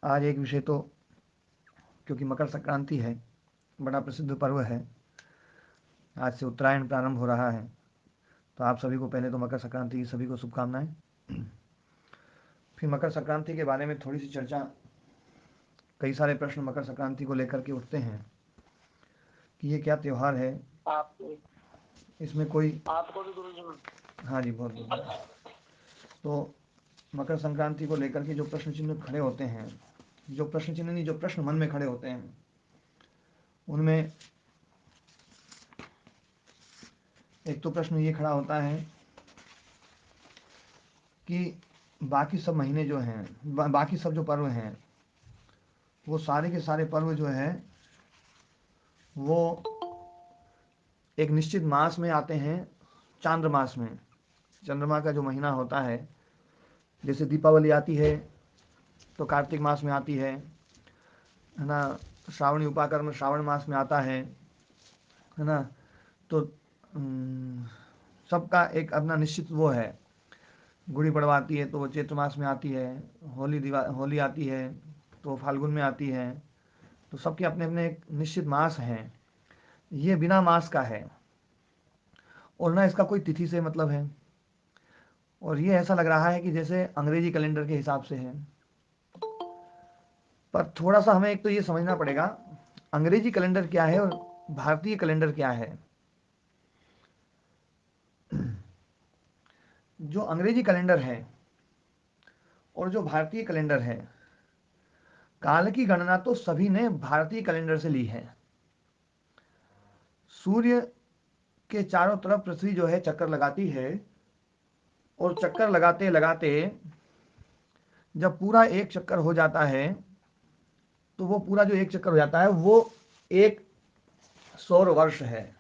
आज एक विषय तो, क्योंकि मकर संक्रांति है, बड़ा प्रसिद्ध पर्व है, आज से उत्तरायण प्रारंभ हो रहा है, तो आप सभी को पहले तो मकर संक्रांति की सभी को शुभकामनाएं। फिर मकर संक्रांति के बारे में थोड़ी सी चर्चा। कई सारे प्रश्न मकर संक्रांति को लेकर के उठते हैं कि ये क्या त्यौहार है, इसमें कोई आपको भी गुरु जी। हाँ जी, बहुत बहुत। तो मकर संक्रांति को लेकर के जो प्रश्न चिन्ह खड़े होते हैं, जो प्रश्न चिन्ह नहीं, जो प्रश्न मन में खड़े होते हैं, उनमें एक तो प्रश्न ये खड़ा होता है कि बाकी सब महीने जो हैं, बाकी सब जो पर्व हैं, वो सारे के सारे पर्व जो है वो एक निश्चित मास में आते हैं, चांद्र मास में। चंद्रमा का जो महीना होता है, जैसे दीपावली आती है तो कार्तिक मास में आती है ना। श्रावणी उपाकर्म श्रावण मास में आता है ना। तो सबका एक अपना निश्चित वो है। गुड़ी पड़वा आती है तो वो चैत्र मास में आती है। होली आती है तो फाल्गुन में आती है। तो सबके अपने अपने एक निश्चित मास हैं। ये बिना मास का है और ना इसका कोई तिथि से मतलब है। और ये ऐसा लग रहा है कि जैसे अंग्रेजी कैलेंडर के हिसाब से है। पर थोड़ा सा हमें एक तो ये समझना पड़ेगा, अंग्रेजी कैलेंडर क्या है और भारतीय कैलेंडर क्या है। जो अंग्रेजी कैलेंडर है और जो भारतीय कैलेंडर है, काल की गणना तो सभी ने भारतीय कैलेंडर से ली है। सूर्य के चारों तरफ पृथ्वी जो है चक्कर लगाती है और चक्कर लगाते लगाते जब पूरा एक चक्कर हो जाता है, तो वो पूरा जो एक चक्कर हो जाता है वो एक सौर वर्ष है।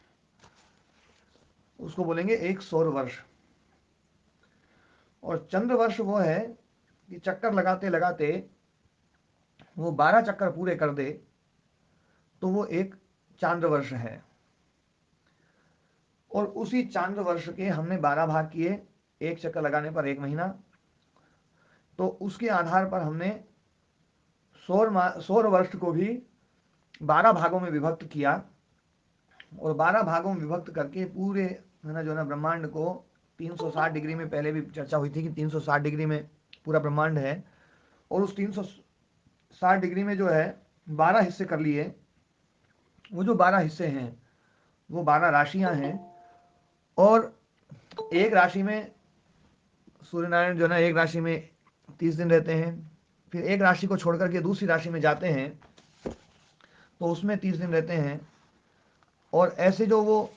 उसको बोलेंगे एक सौर वर्ष। और चंद्र वर्ष वो है कि चक्कर लगाते लगाते वो 12 चक्कर पूरे कर दे, तो वो एक चांद्र वर्ष है। और उसी चांद्र वर्ष के हमने 12 भाग किए, एक चक्कर लगाने पर एक महीना। तो उसके आधार पर हमने सौर वर्ष को भी 12 भागों में विभक्त किया और 12 भागों में विभक्त करके पूरे है ना, जो ना ब्रह्मांड को 360 डिग्री में, पहले भी चर्चा हुई थी कि 360 डिग्री में पूरा ब्रह्मांड है। और उस 360 डिग्री में जो है 12 हिस्से कर लिए। वो जो 12 हिस्से हैं वो 12 राशियां हैं। और एक राशि में सूर्य नारायण जो है ना, एक राशि में 30 दिन रहते हैं। फिर एक राशि को छोड़ करके दूसरी राशि में जाते हैं तो उसमें 30 दिन रहते हैं। और ऐसे जो वो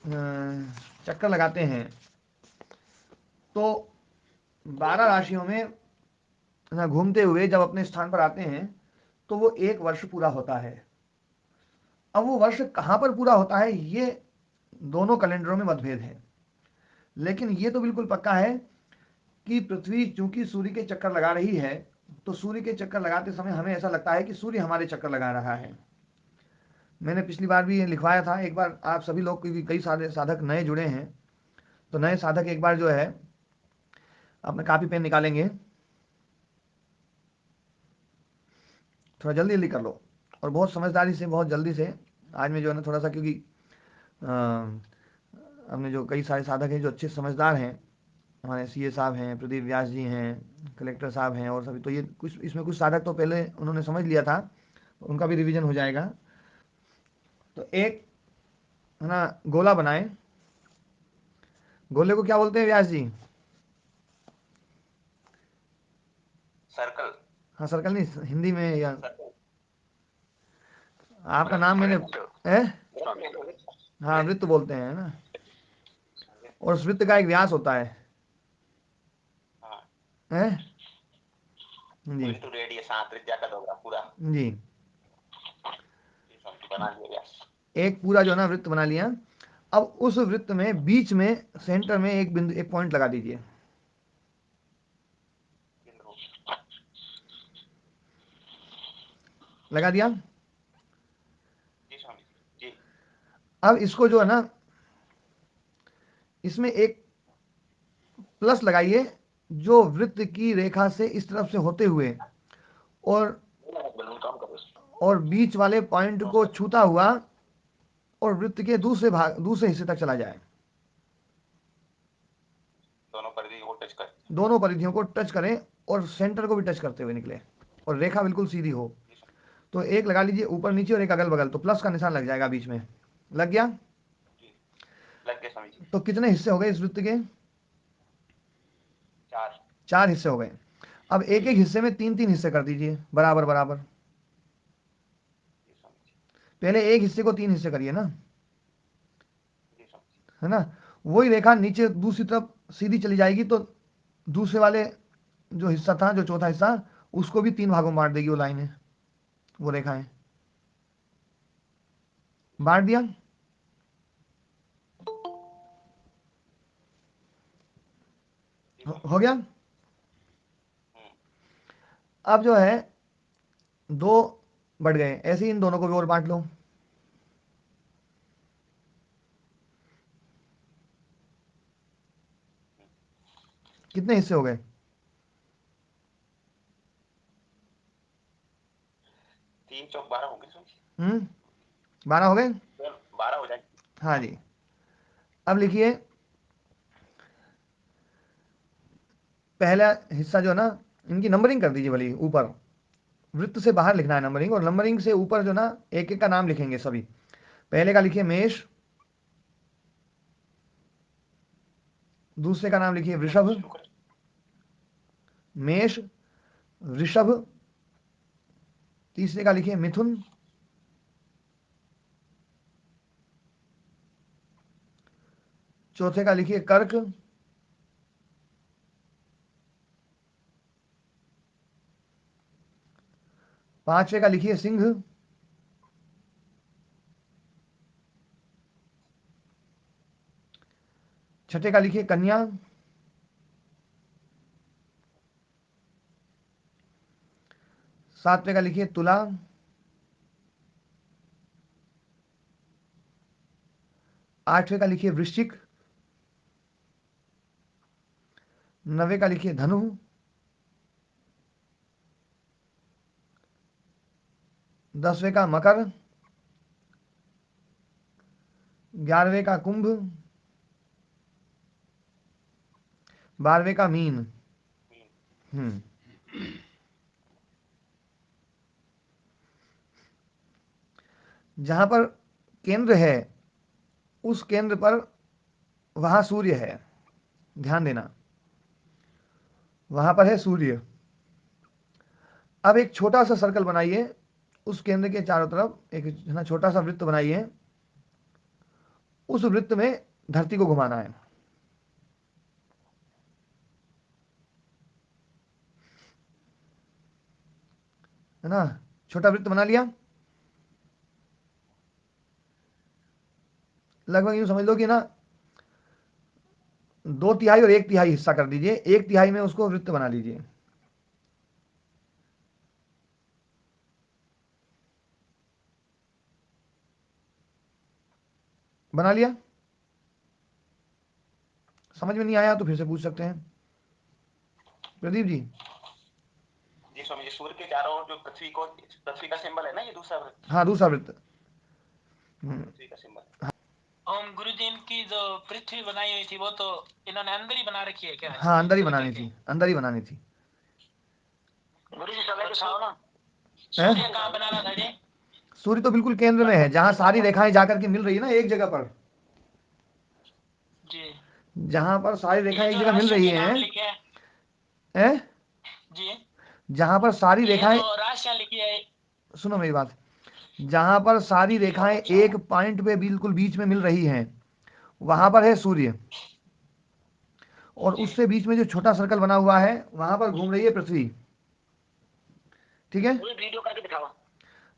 चक्कर लगाते हैं तो 12 राशियों में ना घूमते हुए जब अपने स्थान पर आते हैं तो वो एक वर्ष पूरा होता है। अब वो वर्ष कहाँ पर पूरा होता है, ये दोनों कैलेंडरों में मतभेद है। लेकिन ये तो बिल्कुल पक्का है कि पृथ्वी चूंकि सूर्य के चक्कर लगा रही है, तो सूर्य के चक्कर लगाते समय हमें ऐसा लगता है कि सूर्य हमारे चक्कर लगा रहा है। मैंने पिछली बार भी ये लिखवाया था। एक बार आप सभी लोग, क्योंकि कई सारे साधक नए जुड़े हैं, तो नए साधक एक बार जो है अपना कापी पेन निकालेंगे, थोड़ा जल्दी जल्दी कर लो और बहुत समझदारी से, बहुत जल्दी से। आज में जो है ना थोड़ा सा, क्योंकि हमने जो कई सारे साधक हैं जो अच्छे समझदार हैं, हमारे सीए साहब हैं, प्रदीप व्यास जी हैं, कलेक्टर साहब हैं और सभी, तो ये कुछ इसमें कुछ साधक तो पहले उन्होंने समझ लिया था, तो उनका भी रिवीजन हो जाएगा। तो एक है ना गोला बनाए। गोले को क्या बोलते हैं व्यास जी? सर्कल। हाँ, सर्कल नहीं, हिंदी में या सर्कल। आपका नाम मैंने है। वृत्त। हाँ, वृत्त बोलते हैं ना। और उस वृत्त का एक व्यास होता है हाँ, है जी। पूरी तो रेडियस, हाँ, त्रिज्या का दोगुना पूरा। जी, ये समझ बना लिया व्यास। एक पूरा जो है ना वृत्त बना लिया। अब उस वृत्त में बीच में सेंटर में एक बिंदु, एक पॉइंट लगा दीजिए। बिंदु। लगा दिया। जी स्वामी जी। अब इसको जो है ना, इसमें एक प्लस लगाइए जो वृत्त की रेखा से इस तरफ से होते हुए और बलून काम करो। और बीच वाले पॉइंट को छूता हुआ और वृत्त के दूसरे हिस्से तक चला जाए। दोनों परिधि को टच कर। दोनों परिधियों को टच करें और सेंटर को भी टच करते हुए निकले और रेखा बिल्कुल सीधी हो। तो एक लगा लीजिए ऊपर नीचे और एक अगल बगल, तो प्लस का निशान लग जाएगा बीच में। लग गया? लग गया स्वामी जी। तो कितने हिस्से हो गए इस वृत्त के? 4। 4 हिस्से हो गए। अब एक एक हिस्से में 3-3 हिस्से कर दीजिए, बराबर बराबर। जी स्वामी जी। पहले एक हिस्से को 3 हिस्से करिए ना, जी स्वामी जी। है ना। वही रेखा नीचे दूसरी तरफ सीधी चली जाएगी, तो दूसरे वाले जो हिस्सा था, जो चौथा हिस्सा, उसको भी 3 भागों में बांट देगी वो लाइनें, वो रेखाएं। बांट दिया? हो गया? अब जो है 2 बढ़ गए, ऐसे ही इन दोनों को भी और बांट लो। कितने हिस्से हो गए? 3 चौक 12 हो गए स्वामी जी। 12 हो गए। 12 हो जाए। हाँ जी। अब लिखिए पहला हिस्सा जो है ना, इनकी नंबरिंग कर दीजिए भली। ऊपर वृत्त से बाहर लिखना है नंबरिंग, और नंबरिंग से ऊपर जो ना एक एक का नाम लिखेंगे सभी। पहले का लिखिए मेष, दूसरे का नाम लिखिए वृषभ, शुरू कर। मेष, वृषभ, तीसरे का लिखिए मिथुन, चौथे का लिखिए कर्क, पांचवे का लिखिए सिंह, छठे का लिखिए कन्या, सातवें का लिखिए तुला, आठवें का लिखिए वृश्चिक, नवे का लिखिए धनु, 10वें का मकर, 11वें का कुंभ, 12वें का मीन। हम्म जहां पर केंद्र है उस केंद्र पर वहां सूर्य है, ध्यान देना, वहां पर है सूर्य। अब एक छोटा सा सर्कल बनाइए, उस केंद्र के चारों तरफ एक ना छोटा सा वृत्त बनाइए, उस वृत्त में धरती को घुमाना है ना। छोटा वृत्त बना लिया। लगभग यूं समझ लो कि ना 2/3 और 1/3 हिस्सा कर दीजिए, 1/3 में उसको वृत्त बना लीजिए। बना लिया? समझ में नहीं आया तो फिर से पूछ सकते हैं प्रदीप जी। जी स्वामी जी। सूर्य के चारों ओर जो पृथ्वी का सिंबल है ना, ये दूसरा वृत्त। हाँ, दूसरा वृत्त। पृथ्वी का सिंबल। ओम गुरु जी, इनकी जो पृथ्वी बनाई हुई थी वो तो इन्होंने अंदर ही बना रखी है क्या? हाँ, अंदर ही बनानी थी, अंदर ही बनानी थी। गुरु जी पहले दिखाओ ना, है? सूर्य कहाँ बनाना था जी? सूर्य तो बिल्कुल केंद्र में है, जहां सारी रेखाएं जाकर के मिल रही है ना एक जगह पर। जी। जहां पर सारी ये रेखाएं एक जो जगह मिल राशियों रही के नाम हैं, लिखे हैं हैं? जी, जहां पर सारी ये रेखाएं, जो राशियां लिखी है। सुनो मेरी बात, जहां पर सारी जी रेखाएं बहुत अच्छा। एक पॉइंट पे बिल्कुल बीच में मिल रही हैं, वहां पर है सूर्य। और जी उससे बीच में जो छोटा सर्कल बना हुआ है, वहां पर घूम रही है पृथ्वी। ठीक है? पूरी वीडियो करके दिखाओ।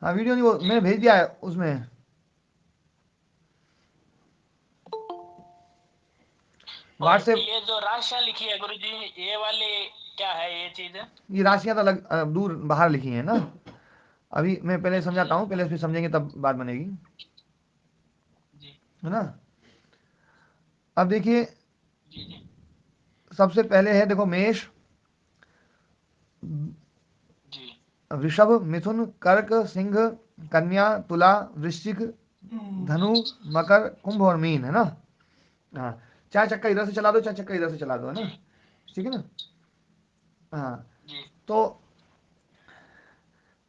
हाँ, वीडियो नहीं, वो मैंने भेज दिया है उसमें। और व्हाट्सएप। ये जो राशियां लिखी है गुरु जी, ये वाली क्या है ये चीज? ये राशियां तो अलग दूर बाहर लिखी हैं ना। अभी मैं पहले जी समझाता हूँ, पहले फिर समझेंगे तब बात बनेगी, जी है ना। अब देखिए जी जी सबसे पहले है, देखो मेष, जी वृषभ, मिथुन, कर्क, सिंह, कन्या, तुला, वृश्चिक, धनु, मकर, कुंभ और मीन, है ना। हाँ, चार चक्का इधर से चला दो, चार चक्का इधर से चला दो, है ना, ठीक है ना। हाँ, जी तो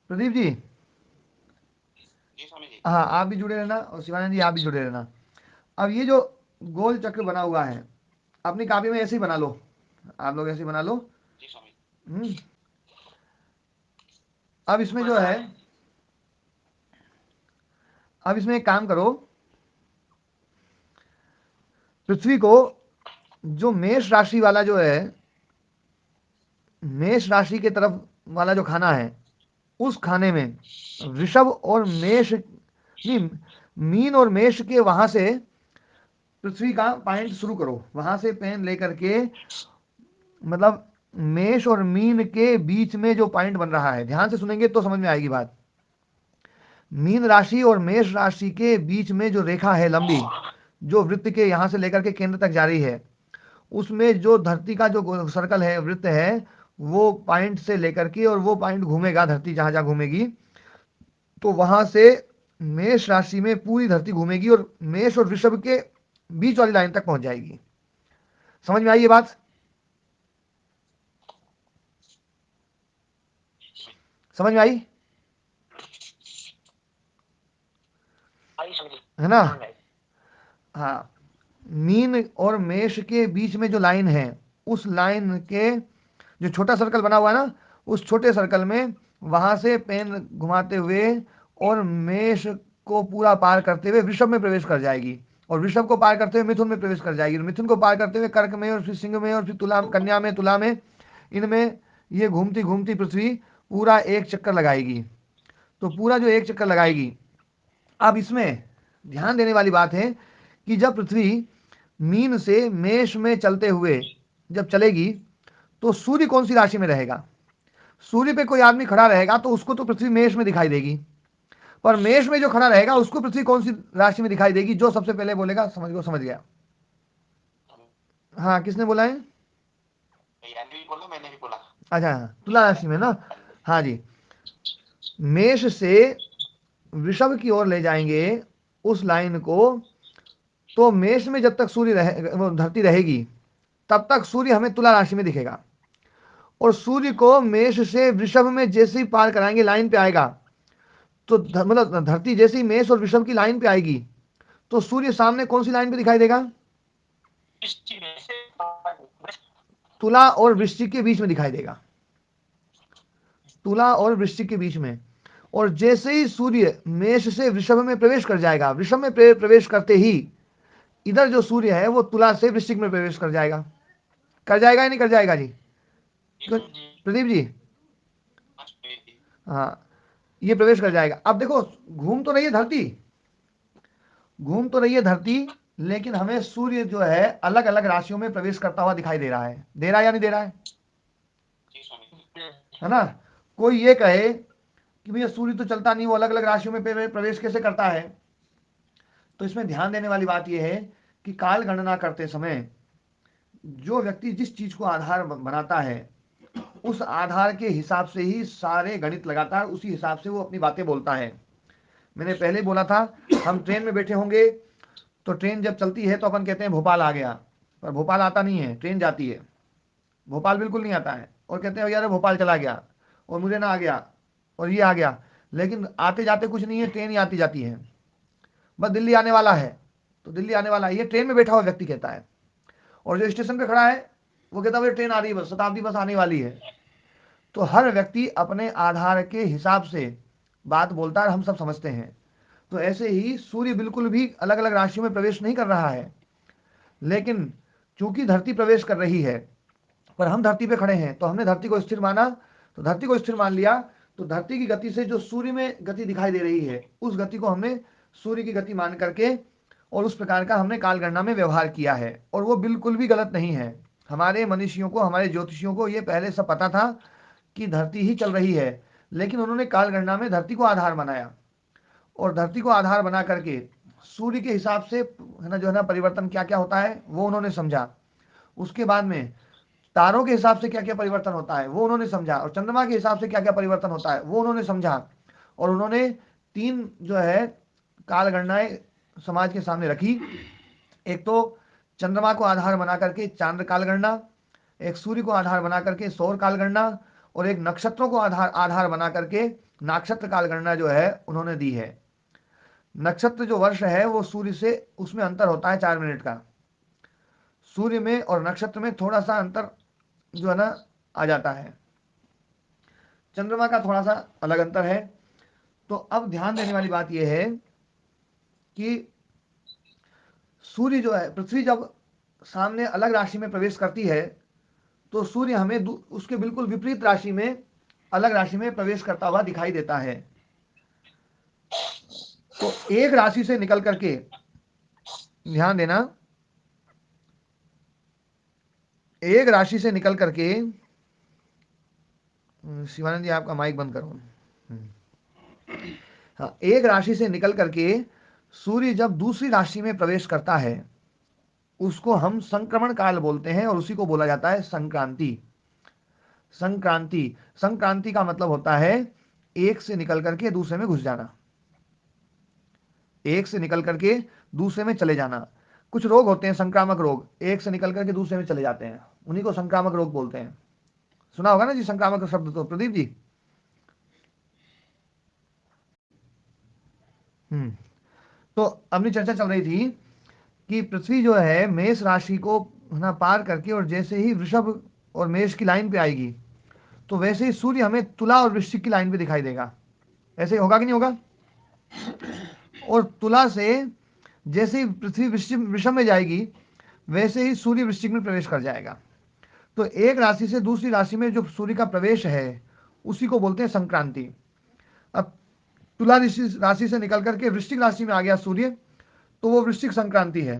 प्रदीप जी, जी स्वामी जी। हाँ आप भी जुड़े रहना और शिवानंद जी आप भी जुड़े रहना। अब ये जो गोल चक्र बना हुआ है, अपनी कॉपी में ऐसे ही बना लो, आप लोग ऐसे ही बना लो। जी स्वामी। हम्म। अब इसमें जो है, अब इसमें एक काम करो, पृथ्वी को जो मेष राशि वाला जो है, मेष राशि के तरफ वाला जो खाना है, उस खाने में वृषभ और मेष, नहीं, मीन और मेष के वहां से पृथ्वी का पॉइंट शुरू करो, वहां से पेन लेकर के, मतलब मेष और मीन के बीच में जो पॉइंट बन रहा है, ध्यान से सुनेंगे तो समझ में आएगी बात। मीन राशि और मेष राशि के बीच में जो रेखा है लंबी, जो वृत्त के यहां से लेकर के केंद्र तक जा रही है, उसमें जो धरती का जो सर्कल है, वृत्त है, वो पॉइंट से लेकर के, और वो पॉइंट घूमेगा, धरती जहां जहां घूमेगी, तो वहां से मेष राशि में पूरी धरती घूमेगी और मेष और वृषभ के बीच वाली लाइन तक पहुंच जाएगी। समझ में आई ये बात? समझ में आई? है ना। हाँ, मीन और मेष के बीच में जो लाइन है, उस लाइन के जो छोटा सर्कल बना हुआ है ना, उस छोटे सर्कल में वहां से पेन घुमाते हुए और मेष को पूरा पार करते हुए वृषभ में प्रवेश कर जाएगी, और वृषभ को पार करते हुए मिथुन में प्रवेश कर जाएगी, और मिथुन को पार करते हुए कर्क में, और फिर सिंह में, और फिर तुला, कन्या में, तुला में, इनमें ये घूमती घूमती पृथ्वी पूरा एक चक्कर लगाएगी। तो पूरा जो एक चक्कर लगाएगी, अब इसमें ध्यान देने वाली बात है कि जब पृथ्वी मीन से मेष में चलते हुए जब चलेगी, तो सूर्य कौन सी राशि में रहेगा? सूर्य पे कोई आदमी खड़ा रहेगा तो उसको तो पृथ्वी मेष में दिखाई देगी, पर मेष में जो खड़ा रहेगा उसको पृथ्वी कौन सी राशि में दिखाई देगी? जो सबसे पहले बोलेगा समझ गो, समझ गया। हाँ, किसने बोला है? यानी भी बोला, मैंने भी बोला। अच्छा, हाँ, तुला राशि में ना। हाँ जी, मेष से वृषभ की ओर ले जाएंगे उस लाइन को, तो मेष में जब तक सूर्य रहे, धरती रहेगी, तब तक सूर्य हमें तुला राशि में दिखेगा, और सूर्य को मेष से वृषभ में जैसे ही पार कराएंगे, लाइन पे आएगा, तो मतलब धरती जैसे ही मेष और वृषभ की लाइन पे आएगी, तो सूर्य सामने कौन सी लाइन पे दिखाई देगा? तुला और वृश्चिक के बीच में दिखाई देगा, तुला और वृश्चिक के बीच में। और जैसे ही सूर्य मेष से वृषभ में प्रवेश कर जाएगा, वृषभ में प्रवेश करते ही इधर जो सूर्य है वो तुला से वृश्चिक में प्रवेश कर जाएगा या नहीं कर जाएगा जी? प्रदीप जी, हाँ, ये प्रवेश कर जाएगा। अब देखो, घूम तो रही है धरती, घूम तो रही है धरती, लेकिन हमें सूर्य जो है अलग अलग राशियों में प्रवेश करता हुआ दिखाई दे रहा है, दे रहा है या नहीं दे रहा है? है ना। कोई ये कहे कि भैया सूर्य तो चलता नहीं, वो अलग अलग राशियों में प्रवेश कैसे करता है? तो इसमें ध्यान देने वाली बात यह है कि काल गणना करते समय जो व्यक्ति जिस चीज को आधार बनाता है, उस आधार के हिसाब से ही सारे गणित लगातार उसी हिसाब से वो अपनी बातें बोलता है। मैंने पहले बोला था, हम ट्रेन में बैठे होंगे तो ट्रेन जब चलती है तो अपन कहते हैं भोपाल आ गया, पर भोपाल आता नहीं है, ट्रेन जाती है, भोपाल बिल्कुल नहीं आता है, और कहते हैं यार भोपाल चला गया, और मुझे ना आ गया, और ये आ गया, लेकिन आते जाते कुछ नहीं है, ट्रेन ही आती जाती है। बस दिल्ली आने वाला है तो दिल्ली आने वाला है, ये ट्रेन में बैठा हुआ व्यक्ति कहता है, और जो स्टेशन पे खड़ा है वो कहता है ट्रेन आ रही है, बस शताब्दी बस आने वाली है। तो हर व्यक्ति अपने आधार के हिसाब से बात बोलता है, हम सब समझते हैं। तो ऐसे ही सूर्य बिल्कुल भी अलग अलग राशियों में प्रवेश नहीं कर रहा है, लेकिन चूंकि धरती प्रवेश कर रही है, पर हम धरती पे खड़े हैं तो हमने धरती को स्थिर माना, तो धरती को स्थिर मान लिया, तो धरती की गति से जो सूर्य में गति दिखाई दे रही है, उस गति को हमने सूर्य की गति मान करके, और उस प्रकार का हमने कालगणना में व्यवहार किया है, और वो बिल्कुल भी गलत नहीं है। हमारे मनीषियों को, हमारे ज्योतिषियों को ये पहले सब पता था कि धरती ही चल रही है, लेकिन उन्होंने कालगणना में धरती को आधार बनाया, और धरती को आधार बना करके सूर्य के हिसाब से, है ना, जो है ना, परिवर्तन क्या क्या होता है वो उन्होंने समझा। उसके बाद में तारों के हिसाब से क्या क्या परिवर्तन होता है वो उन्होंने समझा, और चंद्रमा के हिसाब से क्या क्या परिवर्तन होता है वो उन्होंने समझा। और उन्होंने 3 जो है काल गणनाएं समाज के सामने रखी। एक तो चंद्रमा को आधार बना करके चांद्र काल गणना, एक सूर्य को आधार बना करके सौर काल गणना, और एक नक्षत्रों को आधार बना करके नक्षत्र काल गणना जो है उन्होंने दी है। नक्षत्र जो वर्ष है वो सूर्य से, उसमें अंतर होता है 4 मिनट का। सूर्य में और नक्षत्र में थोड़ा सा अंतर जो है ना आ जाता है। चंद्रमा का थोड़ा सा अलग अंतर है। तो अब ध्यान देने वाली बात यह है कि सूर्य जो है, पृथ्वी जब सामने अलग राशि में प्रवेश करती है तो सूर्य हमें उसके बिल्कुल विपरीत राशि में, अलग राशि में प्रवेश करता हुआ दिखाई देता है। तो एक राशि से निकल करके, ध्यान देना, एक राशि से निकल करके, शिवानंद जी आपका माइक बंद करो। हाँ, एक राशि से निकल करके सूर्य जब दूसरी राशि में प्रवेश करता है उसको हम संक्रमण काल बोलते हैं, और उसी को बोला जाता है संक्रांति। संक्रांति, संक्रांति का मतलब होता है एक से निकल करके दूसरे में घुस जाना, एक से निकल करके दूसरे में चले जाना। कुछ रोग होते हैं संक्रामक रोग, एक से निकल करके दूसरे में चले जाते हैं, उन्हीं को संक्रामक रोग बोलते हैं। सुना होगा ना जी संक्रामक शब्द तो, प्रदीप जी? तो अपनी चर्चा चल रही थी कि पृथ्वी जो है मेष राशि को ना पार करके, और जैसे ही वृषभ और मेष की लाइन पे आएगी तो वैसे ही सूर्य हमें तुला और वृश्चिक की लाइन पे दिखाई देगा। ऐसे होगा कि नहीं होगा? और तुला से जैसे ही पृथ्वी वृषभ में जाएगी वैसे ही सूर्य वृश्चिक में प्रवेश कर जाएगा। तो एक राशि से दूसरी राशि में जो सूर्य का प्रवेश है उसी को बोलते हैं संक्रांति। अब तुला राशि से निकल करके वृश्चिक राशि में आ गया सूर्य, तो वो वृश्चिक संक्रांति है।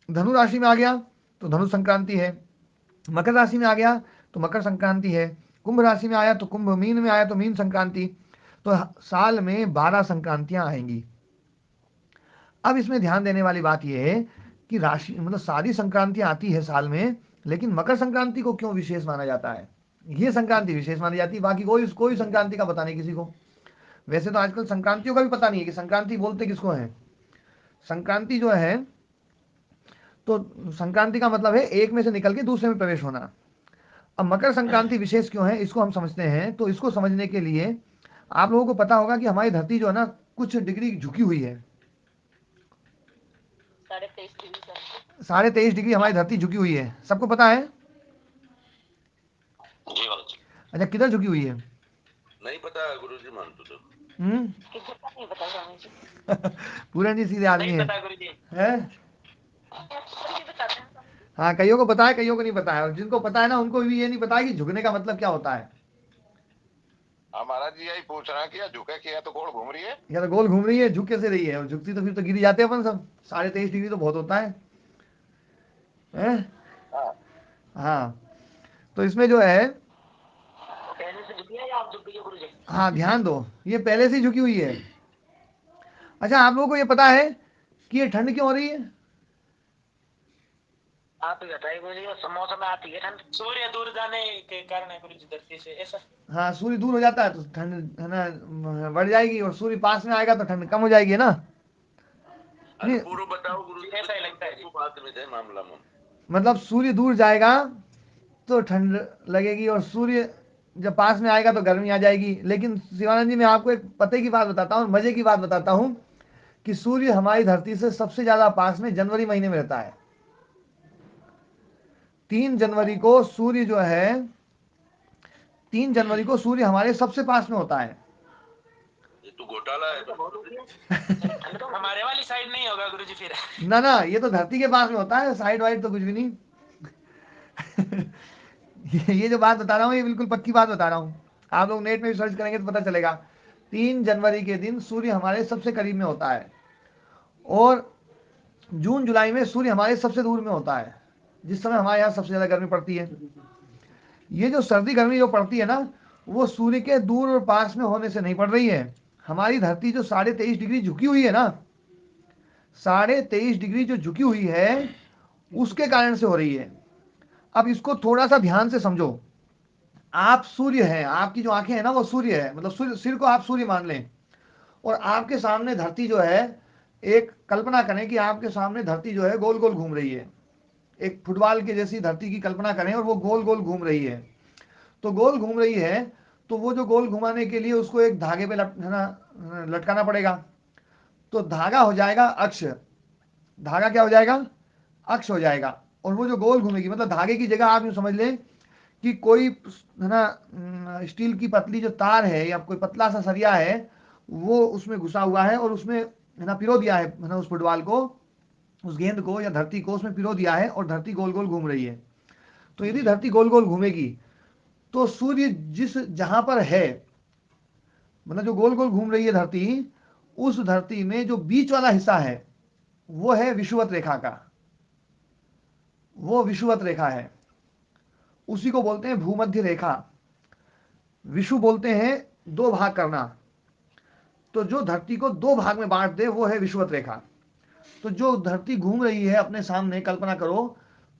धनु राशि में आ गया तो धनु संक्रांति है। मकर राशि में आ गया तो मकर संक्रांति है। कुंभ राशि में आया तो कुंभ, मीन में आया तो मीन संक्रांति। तो साल में 12 संक्रांतियां आएंगी। अब इसमें ध्यान देने वाली बात यह है कि राशि मतलब सारी संक्रांतियां आती है साल में, लेकिन मकर संक्रांति को क्यों विशेष माना जाता है? ये संक्रांति विशेष मानी जाती है, बाकी कोई संक्रांति का पता नहीं किसी को। वैसे तो आजकल संक्रांतियों का भी पता नहीं है कि संक्रांति बोलते किसको है। संक्रांति जो है, तो संक्रांति का मतलब है एक में से निकल के दूसरे में प्रवेश होना। अब मकर संक्रांति विशेष क्यों है इसको हम समझते हैं। तो इसको समझने के लिए आप लोगों को पता होगा कि हमारी धरती जो है ना कुछ डिग्री झुकी हुई है। 23.5 डिग्री हमारी धरती झुकी हुई है, सबको पता है? अच्छा, किधर झुकी हुई है? नहीं पता गुरुजी, मानतो तो नहीं पता स्वामी जी। पूरन जी सीधे आदमी नहीं है, पता गुरुजी। हाँ, कईयों को पता है, कईयों को नहीं पता है। और जिनको पता है ना उनको भी ये नहीं पता है कि झुकने का मतलब क्या होता है। हमारा जी यही पूछ रहा है कि झुके किया तो गोल घूम रही है, या तो गोल घूम रही है, झुक कैसे रही है? और झुकती तो फिर तो गिर जाते हैं अपन सब। 23.5 डिग्री तो बहुत होता है, हैं? हाँ, तो इसमें जो है, पहले से झुकी है या आप झुक गई गुरुजी? हाँ ध्यान दो, ये पहले से ही झुकी हुई है। अच्छा, आप लोगों को ये पता है कि ये ठंड क्यों हो रही है? आप ही बताइए गुरुजी। मौसम में आती है ठंड, सूर्य दूर जाने के कारण है गुरुजी धरती से, ऐसा? हाँ, सूर्य दूर हो जाता है तो ठंड है ना बढ़ जाएगी, और सूर्य पास में आएगा तो ठंड कम हो जाएगी ना। नहीं, पूरा बताओ गुरुजी, ऐसा ही लगता है जी। बात में है मामला में। मतलब सूर्य दूर जाएगा तो ठंड लगेगी, और सूर्य जब पास में आएगा तो गर्मी आ जाएगी। लेकिन शिवानंद जी, मैं आपको एक पते की बात बताता हूँ, मजे की बात बताता हूँ कि सूर्य हमारी धरती से सबसे ज्यादा पास में जनवरी महीने में रहता है। 3 जनवरी को सूर्य जो है, 3 जनवरी को सूर्य हमारे सबसे पास में होता है। ये तो घोटाला है। ठंड तो हमारे वाली साइड नहीं होगा गुरुजी फिर? ना ना, ये तो धरती के पास में होता है, साइड वाइड तो कुछ भी नहीं। ये जो बात बता रहा हूँ ये बिल्कुल पक्की बात बता रहा हूँ। आप लोग नेट में भी सर्च करेंगे तो पता चलेगा। 3 जनवरी के दिन सूर्य हमारे सबसे करीब में होता है, और जून जुलाई में सूर्य हमारे सबसे दूर में होता है, जिस समय हमारे यहाँ सबसे ज्यादा गर्मी पड़ती है। ये जो सर्दी गर्मी जो पड़ती है ना, वो सूर्य के दूर और पास में होने से नहीं पड़ रही है। हमारी धरती जो 23.5 डिग्री झुकी हुई है ना, 23.5 डिग्री जो झुकी हुई है उसके कारण से हो रही है। अब इसको थोड़ा सा ध्यान से समझो। आप सूर्य हैं, आपकी जो आंखें हैं ना वो सूर्य है, मतलब सूर्य, सिर को आप सूर्य मान लें, और आपके सामने धरती जो है, एक कल्पना करें कि आपके सामने धरती जो है गोल गोल घूम रही है, एक फुटबॉल के जैसी धरती की कल्पना करें और वो गोल गोल घूम रही है। तो गोल घूम रही है, तो वो जो गोल घुमाने के लिए उसको एक धागे पे है ना लटकाना पड़ेगा। तो धागा हो जाएगा अक्ष, धागा क्या हो जाएगा, अक्ष हो जाएगा। और वो जो गोल घूमेगी, मतलब धागे की जगह आप यूँ समझ लें कि कोई है ना स्टील की पतली जो तार है या कोई पतला सा सरिया है, वो उसमें घुसा हुआ है और उसमें है ना पिरो दिया है ना उस फुटबॉल को, उस गेंद को या धरती को उसमें पिरो दिया है, और धरती गोल गोल घूम रही है। तो यदि धरती गोल गोल घूमेगी तो सूर्य जिस जहां पर है, मतलब जो गोल गोल घूम रही है धरती, उस धरती में जो बीच वाला हिस्सा है वो है विषुवत रेखा का, वो विषुवत रेखा है, उसी को बोलते हैं भूमध्य रेखा। विषु बोलते हैं दो भाग करना, तो जो धरती को दो भाग में बांट दे वो है विषुवत रेखा। तो जो धरती घूम रही है अपने सामने, कल्पना करो,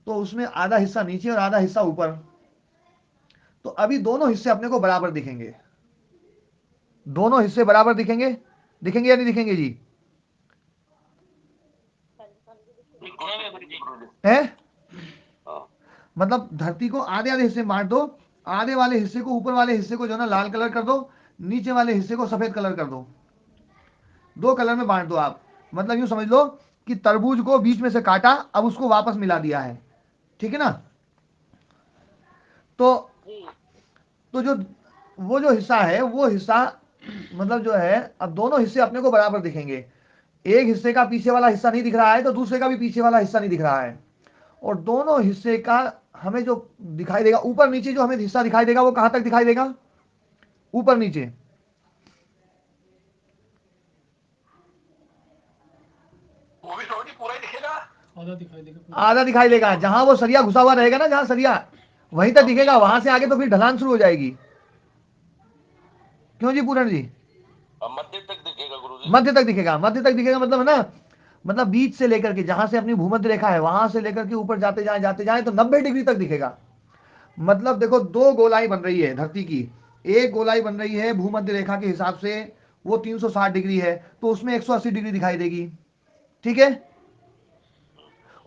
तो उसमें आधा हिस्सा नीचे और आधा हिस्सा ऊपर। तो अभी दोनों हिस्से अपने को बराबर दिखेंगे, दोनों हिस्से बराबर दिखेंगे, दिखेंगे या नहीं दिखेंगे जी? दिखेंगे गुरुजी। है, हाँ। मतलब धरती को आधे आधे हिस्से में बांट दो, आधे वाले हिस्से को, ऊपर वाले हिस्से को जो ना लाल कलर कर दो, नीचे वाले हिस्से को सफेद कलर कर दो, दो कलर में बांट दो आप। मतलब यूं समझ लो कि तरबूज को बीच में से काटा, अब उसको वापस मिला दिया है, ठीक है ना। तो जी तो जो वो जो हिस्सा है, वो हिस्सा मतलब जो है, अब दोनों हिस्से अपने को बराबर दिखेंगे। एक हिस्से का पीछे वाला हिस्सा नहीं दिख रहा है तो दूसरे का भी पीछे वाला हिस्सा नहीं दिख रहा है, और दोनों हिस्से का हमें जो दिखाई देगा, ऊपर नीचे जो हमें हिस्सा दिखाई देगा वो कहां तक दिखाई देगा, ऊपर नीचे। वो भी रोज पूरा ही दिखेगा। आधा दिखाई देगा, जहां वो सरिया घुसा हुआ रहेगा ना, जहां सरिया, वहीं तक दिखेगा, वहां से आगे तो फिर ढलान शुरू हो जाएगी। क्यों जी पूरण जी? मध्य तक दिखेगा गुरुजी। मध्य तक दिखेगा, मध्य तक दिखेगा मतलब है ना, मतलब बीच से लेकर के, जहां से अपनी भूमध्य रेखा है वहां से लेकर के ऊपर जाते जाए तो 90 डिग्री तक दिखेगा। मतलब देखो, दो गोलाई बन रही है धरती की, एक गोलाई बन रही है भूमध्य रेखा के हिसाब से, वो 360 डिग्री है, तो उसमें 180 डिग्री दिखाई देगी, ठीक है।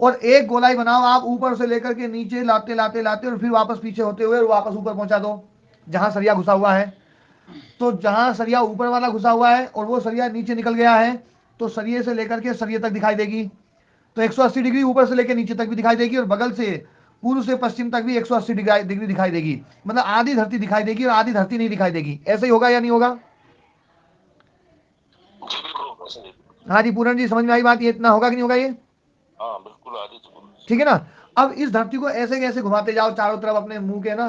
और एक गोलाई बनाओ आप, ऊपर से लेकर के नीचे लाते लाते लाते और फिर वापस पीछे होते हुए और वापस ऊपर पहुंचा दो जहां सरिया घुसा हुआ है। तो जहां सरिया ऊपर वाला घुसा हुआ है और वो सरिया नीचे निकल गया है, तो सरिये से लेकर के सरिये तक दिखाई देगी। तो 180 डिग्री ऊपर से लेकर नीचे तक भी दिखाई देगी, और बगल से पूर्व से पश्चिम तक भी 180 डिग्री दिखाई देगी। मतलब आधी धरती दिखाई देगी और आधी धरती नहीं दिखाई देगी। ऐसे ही होगा या नहीं होगा? जी बिल्कुल सही। हाँ जी पूरण जी, समझ में आई बात? ये इतना होगा कि नहीं होगा ये? हाँ बिल्कुल आदि तो गुरुजी। ठीक है ना। अब इस धरती को ऐसे कैसे घुमाते जाओ चारों तरफ अपने मुंह के ना,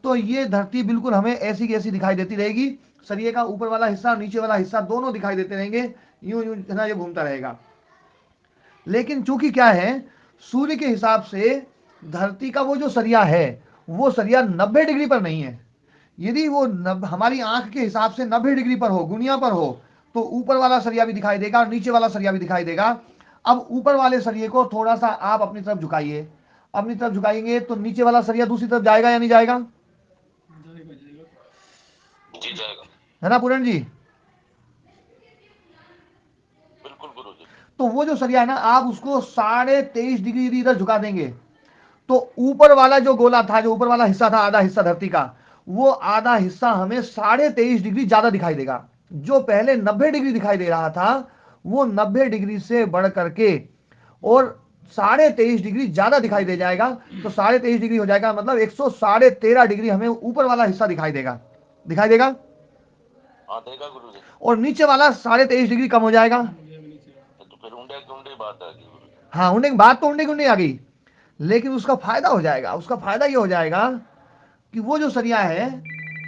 तो ये धरती बिल्कुल हमें ऐसी कैसी दिखाई देती रहेगी, सरिये का ऊपर वाला हिस्सा और नीचे वाला हिस्सा दोनों दिखाई देते रहेंगे, यूं यूं है ना, ये घूमता रहेगा। लेकिन चूंकि क्या है, सूर्य के हिसाब से धरती का वो जो सरिया है, वो सरिया 90 डिग्री पर नहीं है। यदि वो हमारी आंख के हिसाब से 90 डिग्री पर हो, गुनिया पर हो, तो ऊपर वाला सरिया भी दिखाई देगा और नीचे वाला सरिया भी दिखाई देगा। अब ऊपर वाले सरिये को थोड़ा सा आप अपनी तरफ झुकाइए, अपनी तरफ झुकाएंगे तो नीचे वाला सरिया दूसरी तरफ जाएगा या नहीं जाएगा? जी जाएगा। है ना पूरण जी? बिल्कुल गुरुजी। तो वो जो सरिया है ना, आप उसको 23.5 डिग्री यदि इधर झुका देंगे, तो ऊपर वाला जो गोला था, जो ऊपर वाला हिस्सा था, आधा हिस्सा धरती का, वो आधा हिस्सा हमें 23.5 डिग्री ज्यादा दिखाई देगा। जो पहले 90 डिग्री दिखाई दे रहा था, वो 90 डिग्री से बढ़ करके और 23.5 डिग्री ज्यादा दिखाई दे जाएगा। तो 23.5 डिग्री हो जाएगा, मतलब 113.5 डिग्री हमें ऊपर वाला हिस्सा दिखाई देगा, दिखाई देगा। हाँ देगा गुरुजी। और नीचे वाला 23.5 डिग्री कम हो जाएगा। तो फिर उंडे गुंडे बात आ गई गुरुजी। हाँ, उंडे बात तो उंडे गुंडे आ गई, लेकिन उसका फायदा हो जाएगा, उसका फायदा ये हो जाएगा कि वो जो सरिया है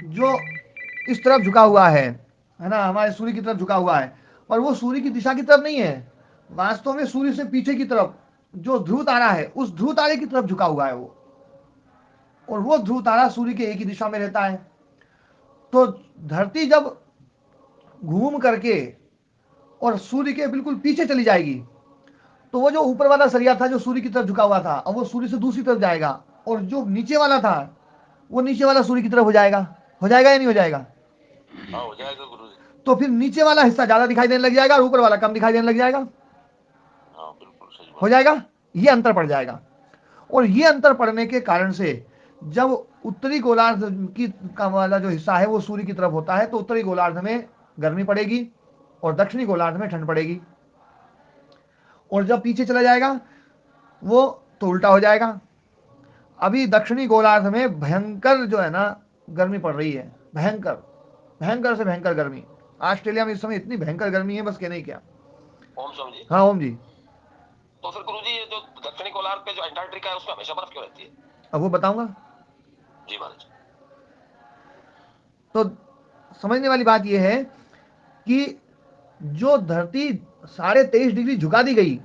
जो इस तरफ झुका हुआ है ना, हमारे सूर्य की तरफ झुका हुआ है, और वो सूर्य की दिशा की तरफ नहीं है, वास्तव में सूर्य से पीछे की तरफ जो ध्रुव तारा है, उस ध्रुव तारे की तरफ झुका हुआ है वो, और वो ध्रुव तारा सूर्य के एक ही दिशा में रहता है। तो धरती जब घूम करके और सूर्य के बिल्कुल पीछे चली जाएगी, तो वो जो ऊपर वाला सरिया था जो सूर्य की तरफ झुका हुआ था, अब वो सूर्य से दूसरी तरफ जाएगा और जो नीचे वाला था वो नीचे वाला सूर्य की तरफ हो जाएगा या नहीं हो जाएगा? हाँ हो जाएगा गुरुजी। तो फिर नीचे वाला हिस्सा ज्यादा दिखाई देने लग जाएगा और ऊपर वाला कम दिखाई देने लग जाएगा। हाँ बिल्कुल सही हो बात। जाएगा, ये अंतर पड़ जाएगा। और ये अंतर पड़ने के कारण से जब उत्तरी गोलार्ध की का वाला जो हिस्सा है वो सूर्य की तरफ होता है तो उत्तरी गोलार्ध में गर्मी पड़ेगी और दक्षिणी गोलार्ध में ठंड पड़ेगी। और जब पीछे चला जाएगा वो तो उल्टा हो जाएगा। अभी दक्षिणी गोलार्ध में भयंकर जो है ना गर्मी पड़ रही है, भयंकर, भयंकर से भयंकर गर्मी। ऑस्ट्रेलिया में इस समय इतनी भयंकर गर्मी है बस कहने ही क्या। ओम स्वामी जी। हाँ ओम जी। तो फिर गुरुजी ये जो दक्षिणी गोलार्ध पे जो अंटार्कटिका है उसमें हमेशा बर्फ क्यों रहती है? अब वो बताऊंगा। जी महाराज। तो समझने वाली बात यह है कि जो धरती 23.5 डिग्री झुका दी गई,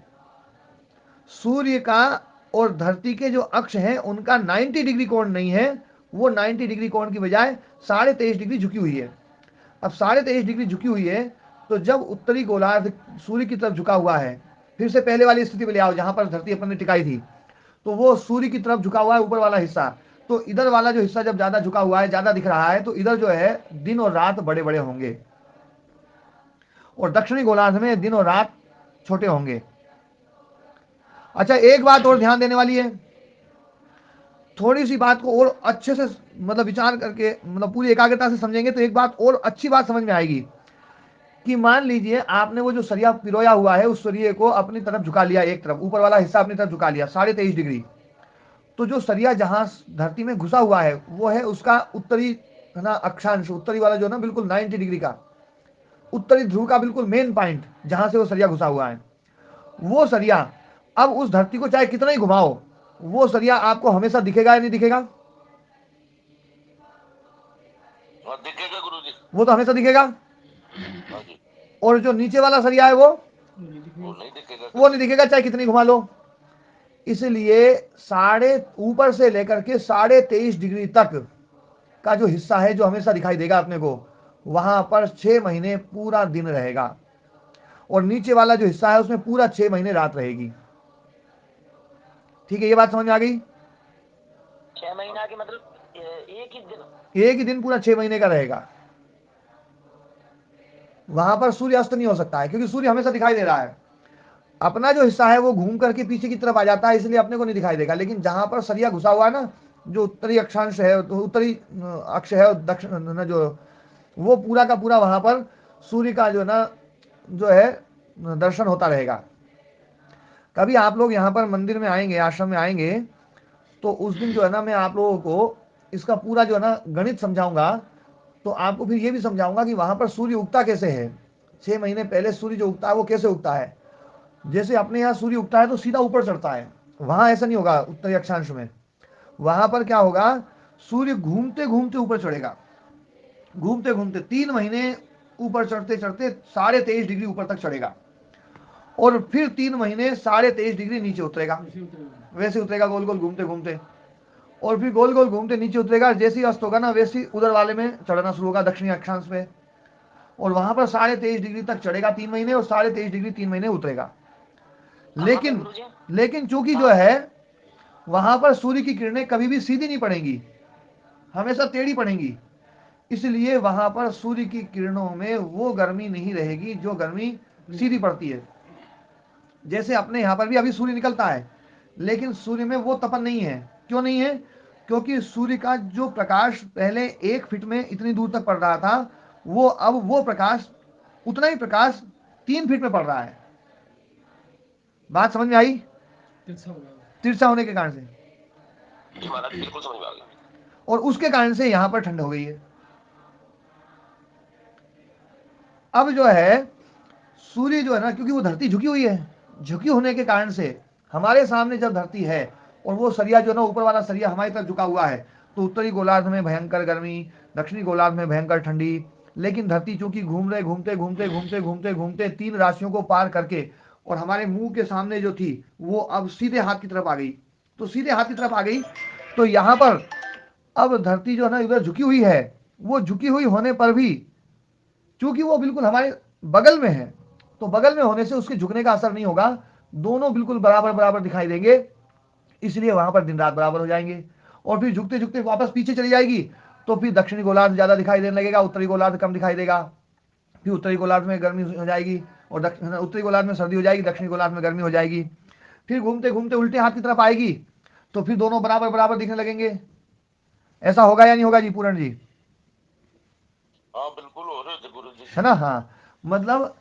सूर्य का और धरती के जो अक्ष हैं उनका 90 डिग्री कोण नहीं है, वो 90 डिग्री कोण की बजाय 23.5 डिग्री झुकी हुई है। अब 23.5 डिग्री झुकी हुई है तो जब उत्तरी गोलार्ध सूर्य की तरफ झुका हुआ है, फिर से पहले वाली स्थिति में ले आओ जहां पर धरती अपन ने टिकाई थी, तो वो सूर्य की तरफ झुका हुआ है ऊपर वाला हिस्सा। तो इधर वाला जो हिस्सा जब ज्यादा झुका हुआ है, ज्यादा दिख रहा है, तो इधर जो है दिन और रात बड़े बड़े होंगे और दक्षिणी गोलार्ध में दिन और रात छोटे होंगे। अच्छा एक बात और ध्यान देने वाली है, थोड़ी सी बात को और अच्छे से मतलब विचार करके मतलब पूरी एकाग्रता से समझेंगे तो एक बात और अच्छी बात समझ में आएगी कि मान लीजिए आपने वो जो सरिया पिरोया हुआ है उस सरिये को अपनी तरफ झुका लिया, एक तरफ ऊपर वाला हिस्सा अपनी तरफ झुका लिया 23.5 डिग्री। तो जो सरिया जहां धरती में घुसा हुआ है वो है उसका उत्तरी है ना अक्षांश, उत्तरी वाला जो ना बिल्कुल 90 डिग्री का उत्तरी ध्रुव का बिल्कुल मेन पॉइंट जहां से वो सरिया घुसा हुआ है। वो सरिया अब उस धरती को चाहे कितना ही घुमाओ वो सरिया आपको हमेशा दिखेगा या नहीं दिखेगा? हाँ दिखेगा गुरुजी। वो तो हमेशा दिखेगा। हाँ जी। और जो नीचे वाला सरिया है वो नहीं दिखेगा। वो नहीं दिखेगा चाहे कितनी घुमा लो। इसलिए ऊपर से लेकर के 23.5 डिग्री तक का जो हिस्सा है जो हमेशा दिखाई देगा अपने को, वहां पर 6 महीने पूरा दिन रहेगा और नीचे वाला जो हिस्सा है उसमें पूरा 6 महीने रात रहेगी। ठीक है, ये बात समझ में आ गई? 6 महीना की मतलब एक ही दिन? एक ही दिन पूरा 6 महीने का रहेगा। वहां पर सूर्य अस्त नहीं हो सकता है क्योंकि सूर्य हमेशा दिखाई दे रहा है। अपना जो हिस्सा है वो घूम करके पीछे की तरफ आ जाता है इसलिए अपने को नहीं दिखाई देगा, लेकिन जहां पर सरिया घुसा हुआ है ना, जो उत्तरी अक्षांश है तो उत्तरी अक्ष है और दक्षिण ना जो वो पूरा का पूरा वहां पर सूर्य का जो ना जो है दर्शन होता रहेगा। कभी आप लोग यहाँ पर मंदिर में आएंगे, आश्रम में आएंगे, तो उस दिन जो है ना मैं आप लोगों को इसका पूरा जो है ना गणित समझाऊंगा। तो आपको फिर ये भी समझाऊंगा कि वहां पर सूर्य उगता कैसे है। 6 महीने पहले सूर्य जो उगता है वो कैसे उगता है। जैसे अपने यहाँ सूर्य उगता है तो सीधा ऊपर चढ़ता है, वहां ऐसा नहीं होगा। उत्तरी अक्षांश में वहां पर क्या होगा, सूर्य घूमते घूमते ऊपर चढ़ेगा, घूमते घूमते 3 महीने ऊपर चढ़ते चढ़ते 23.5 डिग्री ऊपर तक चढ़ेगा और फिर 3 महीने 23.5 डिग्री नीचे उतरेगा, वैसे उतरेगा गोल गोल घूमते घूमते और फिर गोल गोल घूमते नीचे उतरेगा। जैसे ही अस्त होगा ना वैसे ही उधर वाले में चढ़ना शुरू होगा दक्षिणी अक्षांश में और वहां पर 23.5 डिग्री तक चढ़ेगा 3 महीने और 23.5 डिग्री 3 महीने उतरेगा। लेकिन चूंकि जो है वहां पर सूर्य की किरणें कभी भी सीधी नहीं पड़ेंगी, हमेशा टेढ़ी पड़ेंगी, इसलिए वहां पर सूर्य की किरणों में वो गर्मी नहीं रहेगी जो गर्मी सीधी पड़ती है। जैसे अपने यहां पर भी अभी सूर्य निकलता है लेकिन सूर्य में वो तपन नहीं है। क्यों नहीं है? क्योंकि सूर्य का जो प्रकाश पहले 1 फीट में इतनी दूर तक पड़ रहा था वो अब वो प्रकाश उतना ही प्रकाश 3 फीट में पड़ रहा है। बात समझ में आई? तिरछा होने के कारण से जी महाराज बिल्कुल समझ में आ गया। और उसके कारण से यहां पर ठंड हो गई है। अब जो है सूर्य जो है ना, क्योंकि वो धरती झुकी हुई है, झुकी होने के कारण से हमारे सामने जब धरती है और वो सरिया जो ना ऊपर वाला सरिया हमारी तरफ झुका हुआ है तो उत्तरी गोलार्ध में भयंकर गर्मी, दक्षिणी गोलार्ध में भयंकर ठंडी। लेकिन धरती चूंकि घूम रहे घूमते घूमते घूमते घूमते घूमते 3 राशियों को पार करके और हमारे मुंह के सामने जो थी वो अब सीधे हाथ की तरफ आ गई। तो सीधे हाथ की तरफ आ गई तो यहाँ पर अब धरती जो है ना इधर झुकी हुई है, वो झुकी हुई होने पर भी चूंकि वो बिल्कुल हमारे बगल में है तो बगल में होने से उसके झुकने का असर नहीं होगा, दोनों बिल्कुल बराबर बराबर दिखाई देंगे। इसलिए वहां पर दिन रात बराबर हो जाएंगे। और फिर झुकते झुकते वापस पीछे चली जाएगी तो फिर दक्षिणी गोलार्ध ज्यादा दिखाई देने लगेगा, उत्तरी गोलार्ध कम दिखाई देगा। फिर उत्तरी गोलार्ध में गर्मी हो जाएगी और उत्तरी गोलार्ध में सर्दी हो जाएगी, दक्षिणी गोलार्ध में गर्मी हो जाएगी। फिर घूमते घूमते उल्टे हाथ की तरफ आएगी तो फिर दोनों बराबर बराबर दिखने लगेंगे। ऐसा होगा या नहीं होगा जी पूरण जी? हाँ बिल्कुल हो रहे थे गुरु जी। है ना? हाँ, मतलब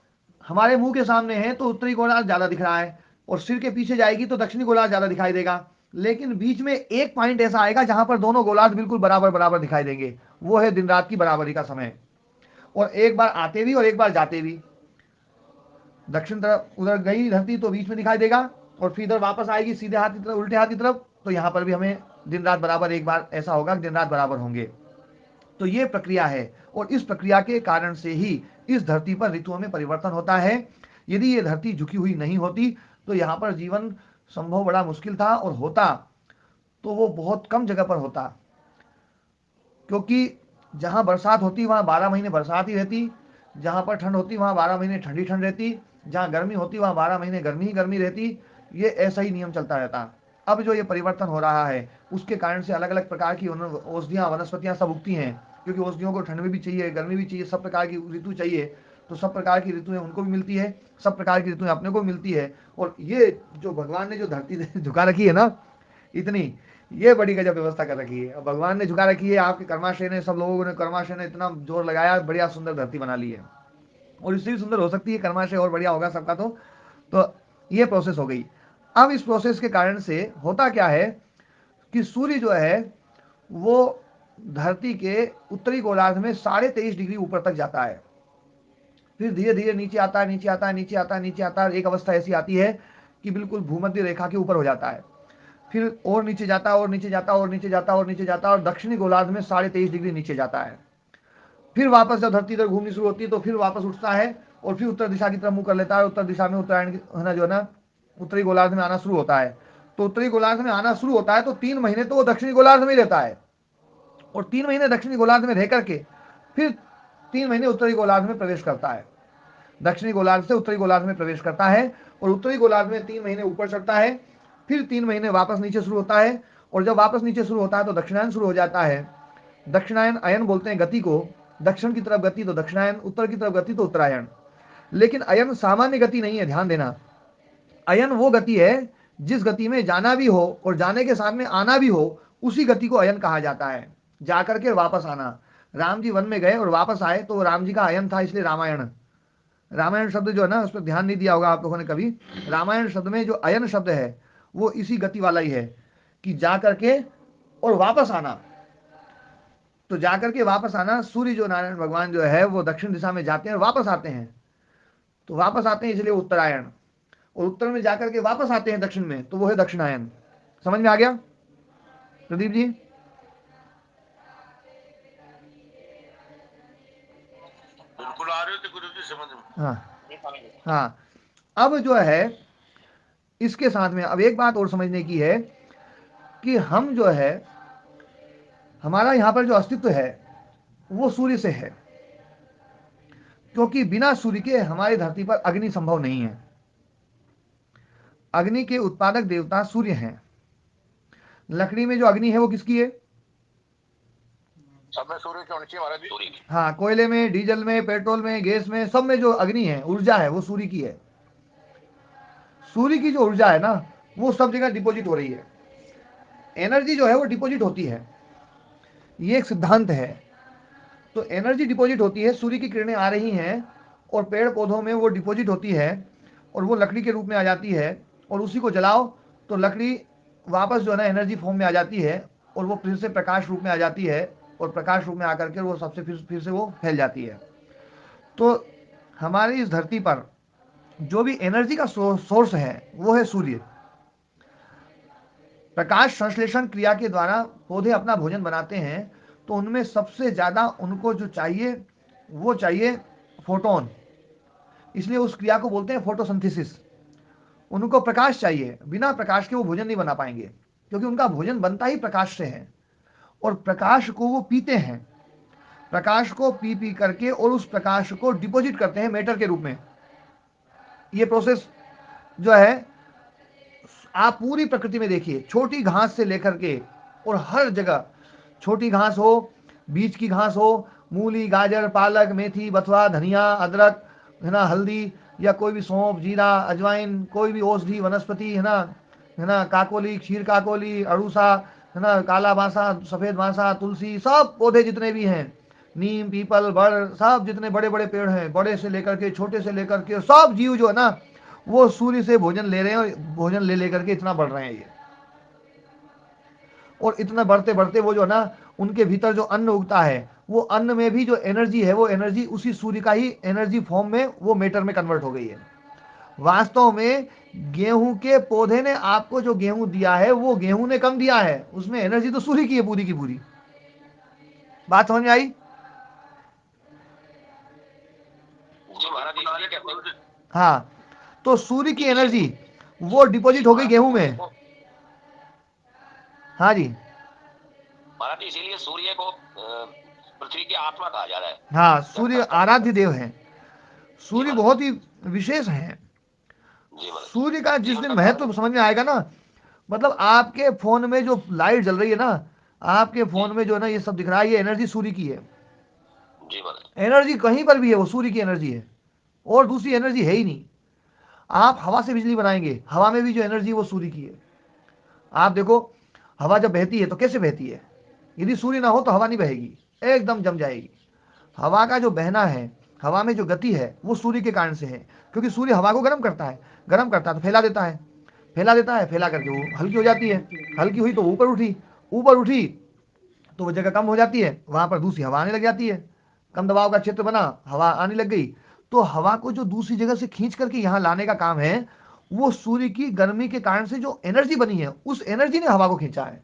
हमारे मुंह के सामने है तो उत्तरी गोलार्ध ज्यादा दिख रहा है और सिर के पीछे जाएगी तो दक्षिणी गोलार्ध ज्यादा दिखाई देगा। लेकिन बीच में एक पॉइंट ऐसा आएगा जहां पर दोनों गोलार्ध बिल्कुल बराबर बराबर दिखाई देंगे, वो है दिन रात की बराबरी का समय। और एक बार आते भी और एक बार जाते भी। दक्षिण तरफ उधर गई धरती तो बीच में दिखाई देगा और फिर इधर वापस आएगी सीधे हाथ की तरफ, उल्टे हाथ की तरफ, तो यहां पर भी हमें दिन रात बराबर, एक बार ऐसा होगा कि दिन रात बराबर होंगे। तो ये प्रक्रिया है और इस प्रक्रिया के कारण से ही इस धरती पर ऋतुओं में परिवर्तन होता है। यदि ये धरती झुकी हुई नहीं होती तो यहाँ पर जीवन संभव बड़ा मुश्किल था, और होता तो वो बहुत कम जगह पर होता, क्योंकि जहाँ बरसात होती वहाँ 12 महीने बरसात ही रहती, जहाँ पर ठंड होती वहाँ 12 महीने ठंडी ठंड रहती, जहाँ गर्मी होती वहाँ 12 महीने गर्मी ही गर्मी रहती। ये ऐसा ही नियम चलता रहता। अब जो ये परिवर्तन हो रहा है उसके कारण से अलग अलग प्रकार की औषधियाँ वनस्पतियाँ सब उगती हैं, क्योंकि औषधियों को ठंड में भी चाहिए, गर्मी भी चाहिए, सब प्रकार की ऋतु चाहिए। तो सब प्रकार की ऋतुएं उनको भी मिलती है, सब प्रकार की ऋतुएं अपने को भी मिलती है। और ये जो भगवान ने जो धरती झुका रखी है ना इतनी, ये बड़ी गजब व्यवस्था कर रखी है। अब भगवान ने झुका रखी है, आपके कर्माशय ने, सब लोगों ने कर्माशय ने इतना जोर लगाया, बढ़िया सुंदर धरती बना ली है। और इससे भी सुंदर हो सकती है कर्माशय, और बढ़िया होगा सबका। तो ये प्रोसेस हो गई। अब इस प्रोसेस के कारण से होता क्या है कि सूर्य जो है वो धरती के उत्तरी गोलार्ध में 23.5 डिग्री ऊपर तक जाता है, फिर धीरे धीरे नीचे आता है, नीचे आता है, नीचे आता है, नीचे आता है। एक अवस्था ऐसी आती है कि बिल्कुल भूमध्य रेखा के ऊपर हो जाता है, फिर और नीचे जाता है, और नीचे जाता है, और नीचे जाता है, और नीचे जाता है, और दक्षिणी गोलार्ध में 23.5 डिग्री नीचे जाता है। फिर वापस जब धरती इधर घूमनी शुरू होती है तो फिर वापस उठता है और फिर उत्तर दिशा की तरफ मुंह कर लेता है। उत्तर दिशा में उत्तरायण है ना, जो है ना, उत्तरी गोलार्ध में आना शुरू होता है। तो उत्तरी गोलार्ध में आना शुरू होता है तो 3 महीने तो वो दक्षिणी गोलार्ध में ही रहता है, और 3 महीने दक्षिणी गोलार्ध में रह करके फिर 3 महीने उत्तरी गोलार्ध में प्रवेश करता है। दक्षिणी गोलार्ध से उत्तरी गोलार्ध में प्रवेश करता है और उत्तरी गोलार्ध में 3 महीने ऊपर चढ़ता है, फिर 3 महीने वापस नीचे शुरू होता है। और जब वापस नीचे शुरू होता है तो दक्षिणायन शुरू हो जाता है। दक्षिणायन अयन बोलते हैं गति को, दक्षिण की तरफ गति तो दक्षिणायन, उत्तर की तरफ गति तो उत्तरायण। लेकिन अयन सामान्य गति नहीं है, ध्यान देना। अयन वो गति है जिस गति में जाना भी हो और जाने के साथ में आना भी हो, उसी गति को अयन कहा जाता है। जाकर के वापस आना, राम जी वन में गए और वापस आए तो राम जी का अयन था, इसलिए रामायण। रामायण शब्द जो है ना, उस पर ध्यान नहीं दिया होगा आप लोगों ने कभी। रामायण शब्द में जो अयन शब्द है वो इसी गति वाला ही है कि जा करके और वापस आना। तो जाकर के वापस आना, सूर्य जो नारायण भगवान जो है वो दक्षिण दिशा में जाते हैं और वापस आते हैं, तो वापस आते हैं इसलिए उत्तरायण। और उत्तर में जाकर के वापस आते हैं दक्षिण में, तो वो है दक्षिणायन। समझ में आ गया प्रदीप जी? बिल्कुल आ रहे थे गुरु जी समझ में। हाँ हाँ। अब जो है इसके साथ में अब एक बात और समझने की है कि हम जो है, हमारा यहाँ पर जो अस्तित्व है वो सूर्य से है, क्योंकि बिना सूर्य के हमारी धरती पर अग्नि संभव नहीं है। अग्नि के उत्पादक देवता सूर्य हैं। लकड़ी में जो अग्नि है वो किसकी है? सब में सूर्य की होनी चाहिए महाराज जी। हाँ, कोयले में, डीजल में, पेट्रोल में, गैस में, सब में जो अग्नि है, ऊर्जा है, वो सूर्य की है। सूर्य की जो ऊर्जा है ना वो सब जगह डिपॉजिट हो रही है। एनर्जी जो है वो डिपॉजिट होती है, ये एक सिद्धांत है। तो एनर्जी डिपॉजिट होती है, सूर्य की किरणें आ रही हैं और पेड़ पौधों में वो डिपॉजिट होती है और वो लकड़ी के रूप में आ जाती है, और उसी को जलाओ तो लकड़ी वापस जो है ना एनर्जी फॉर्म में आ जाती है, और वो फिर से प्रकाश रूप में आ जाती है, और प्रकाश रूप में आकर के वो सबसे फिर से वो फैल जाती है। तो हमारी इस धरती पर जो भी एनर्जी का सोर्स है वो है सूर्य। प्रकाश संश्लेषण क्रिया के द्वारा पौधे अपना भोजन बनाते हैं, तो उनमें सबसे ज़्यादा उनको जो चाहिए वो चाहिए फोटोन, इसलिए उस क्रिया को बोलते हैं फोटोसिंथेसिस। उनको प्रकाश चाहिए, बिना प्रकाश के वो भोजन नहीं बना पाएंगे, क्योंकि उनका भोजन बनता ही प्रकाश से है। और प्रकाश को वो पीते हैं, प्रकाश को पी पी करके और उस प्रकाश को डिपॉजिट करते हैं मैटर के रूप में। ये प्रोसेस जो है आप पूरी प्रकृति में देखिए, छोटी घास से लेकर के और हर जगह, छोटी घास हो, बीज की घास हो, मूली, गाजर, पालक, मेथी, बथुआ, धनिया, अदरक, है ना, हल्दी, या कोई भी सौंफ, जीरा, अजवाइन, कोई भी औषधि वनस्पति, है ना, काकोली, क्षीर काकोली, अड़ूसा, है ना, काला बासा, सफेद बासा, तुलसी, सब पौधे जितने भी हैं, नीम, पीपल, बड़, सब जितने बड़े बड़े पेड़ हैं, बड़े से लेकर के छोटे से लेकर के सब जीव जो है ना, वो सूर्य से भोजन ले रहे हैं, और भोजन ले लेकर के इतना बढ़ रहे हैं ये। और इतना बढ़ते बढ़ते वो जो है ना, उनके भीतर जो अन्न उगता है, वो अन्न में भी जो एनर्जी है, वो एनर्जी उसी सूर्य का ही एनर्जी फॉर्म में वो मैटर में कन्वर्ट हो गई है। वास्तव में गेहूं के पौधे ने आपको जो गेहूं दिया है, वो गेहूं ने कम दिया है, उसमें एनर्जी तो सूर्य की है पूरी की पूरी। बात समझ में आई? जी महाराज जी, ये कहते हैं हाँ, तो सूर्य की एनर्जी वो डिपॉजिट हो गई गेहूं में। हाँ जी, महाराज जी, इसीलिए सूर्य को पृथ्वी की आत्मा कहा जा रहा है। हाँ, सूर्य आराध्य देव है, सूर्य जी, बहुत ही विशेष है। जी महाराज। सूर्य का जिस दिन महत्व समझ में आएगा ना, मतलब आपके फोन में जो लाइट जल रही है ना, आपके फोन में जो है ना ये सब दिख रहा है, ये एनर्जी सूर्य की है। जी महाराज। एनर्जी कहीं पर भी है, वो सूर्य की एनर्जी है, और दूसरी एनर्जी है ही नहीं। आप हवा से बिजली बनाएंगे, हवा में भी जो एनर्जी है वो सूर्य की है। आप देखो, हवा जब बहती है तो कैसे बहती है? यदि सूर्य ना हो तो हवा नहीं बहेगी, एकदम जम जाएगी। हवा का जो बहना है, हवा में जो गति है, वो सूर्य के कारण से है, क्योंकि सूर्य हवा को गर्म करता है, गर्म करता है तो फैला देता है, फैला देता है, फैला करके वो हल्की हो जाती है, हल्की हुई तो ऊपर उठी, ऊपर उठी तो वो जगह कम हो जाती है, वहां पर दूसरी हवा आने लग जाती है, कम दबाव का क्षेत्र बना, हवा आने लग गई। तो हवा को जो दूसरी जगह से खींच करके यहाँ लाने का काम है, वो सूर्य की गर्मी के कारण से जो एनर्जी बनी है, उस एनर्जी ने हवा को खींचा है,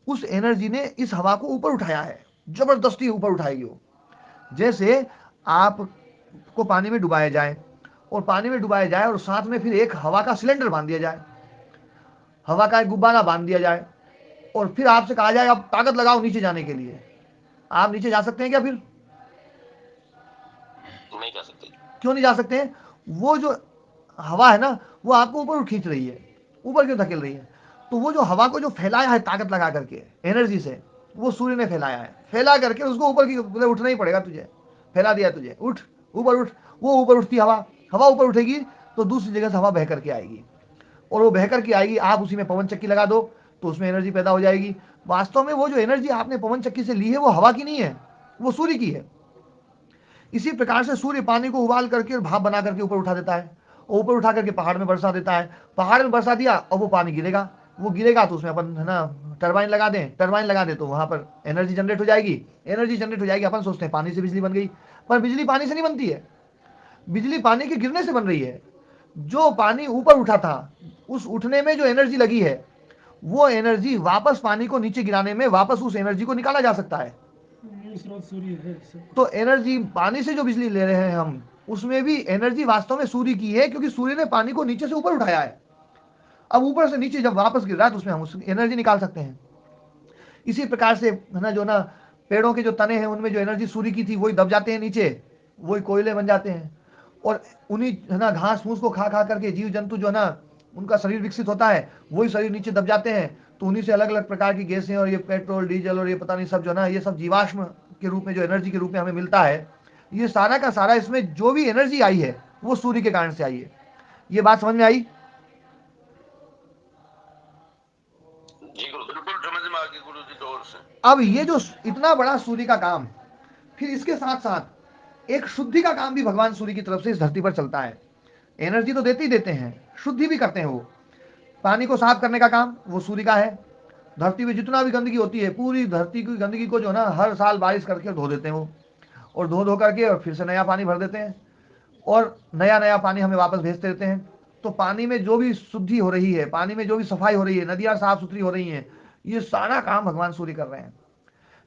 उस एनर्जी ने इस हवा को ऊपर उठाया है, जबरदस्ती ऊपर उठाएगी वो। जैसे आप को पानी में डुबाया जाए, और पानी में डुबाया जाए और साथ में फिर एक हवा का सिलेंडर बांध दिया जाए, हवा का एक गुब्बारा बांध दिया जाए, और फिर आपसे कहा जाए आप ताकत लगाओ नीचे जाने के लिए, आप नीचे जा सकते हैं क्या? फिर नहीं जा सकते। क्यों नहीं जा सकते हैं? वो जो हवा है ना, वो आपको ऊपर खींच रही है, ऊपर क्यों धकेल रही है? तो वो जो हवा को जो फैलाया है ताकत लगा करके एनर्जी से, वो सूर्य ने फैलाया है, फैला करके उसको ऊपर की, बोले उठना ही पड़ेगा तुझे, फैला दिया तुझे, उठ, ऊपर उठ। वो ऊपर उठती हवा, हवा ऊपर उठेगी तो दूसरी जगह से हवा बह करके आएगी, और वो बह करके आएगी, आप उसी में पवन चक्की लगा दो तो उसमें एनर्जी पैदा हो जाएगी। वास्तव में वो जो एनर्जी आपने पवन चक्की से ली है, वो हवा की नहीं है, वो सूर्य की है। इसी प्रकार से सूर्य पानी को उबाल करके और भाप बना करके ऊपर उठा देता है, और ऊपर उठा करके पहाड़ में बरसा देता है, पहाड़ में बरसा दिया और वो पानी गिरेगा, वो गिरेगा तो उसमें अपन, है ना, टरबाइन लगा दें, टरबाइन लगा दें तो वहां पर एनर्जी जनरेट हो जाएगी, एनर्जी जनरेट हो जाएगी। अपन सोचते हैं पानी से बिजली बन गई, पर बिजली पानी से नहीं बनती है, बिजली पानी के गिरने से बन रही है। जो पानी ऊपर उठा था, उस उठने में जो एनर्जी लगी है, वो एनर्जी वापस पानी को नीचे गिराने में वापस उस एनर्जी को निकाला जा सकता है। तो एनर्जी पानी से जो बिजली ले रहे हैं हम, उसमें भी एनर्जी वास्तव में सूर्य की है, क्योंकि सूर्य ने पानी को नीचे से ऊपर उठाया है। अब ऊपर से नीचे जब वापस गिर रहा है तो उसमें हम उस एनर्जी निकाल सकते हैं। इसी प्रकार से, है ना, जो ना पेड़ों के जो तने हैं, उनमें जो एनर्जी सूर्य की थी वही दब जाते हैं नीचे, वही कोयले बन जाते हैं, और उन्हीं, है ना, घास फूस को खा खा करके जीव जंतु जो है ना, उनका शरीर विकसित होता है, वही शरीर नीचे दब जाते हैं। तो उन्हीं से अलग अलग प्रकार की गैसें, और ये पेट्रोल डीजल और ये पता नहीं सब जो है ना, ये सब जीवाश्म के रूप में जो एनर्जी के रूप में हमें मिलता है, ये सारा का सारा, इसमें जो भी एनर्जी आई है वो सूर्य के कारण से आई है। ये बात समझ में आई? जी गुरु, बिल्कुल समझ में आ गई गुरु जी जोर से। अब ये जो इतना बड़ा सूर्य का काम, फिर इसके साथ साथ एक शुद्धि का काम भी भगवान सूर्य की तरफ से इस धरती पर चलता है। एनर्जी तो देते ही देते हैं, शुद्धि भी करते हैं। वो पानी को साफ करने का काम वो सूर्य का है। धरती में जितना भी गंदगी होती है, पूरी धरती की गंदगी को जो ना हर साल बारिश करके धो देते हैं वो, और धो करके और फिर से नया पानी भर देते हैं, और नया नया पानी हमें वापस भेजते रहते हैं। तो पानी में जो भी शुद्धि हो रही है, पानी में जो भी सफाई हो रही है, नदियाँ साफ सुथरी हो रही हैं, ये सारा काम भगवान सूर्य कर रहे हैं।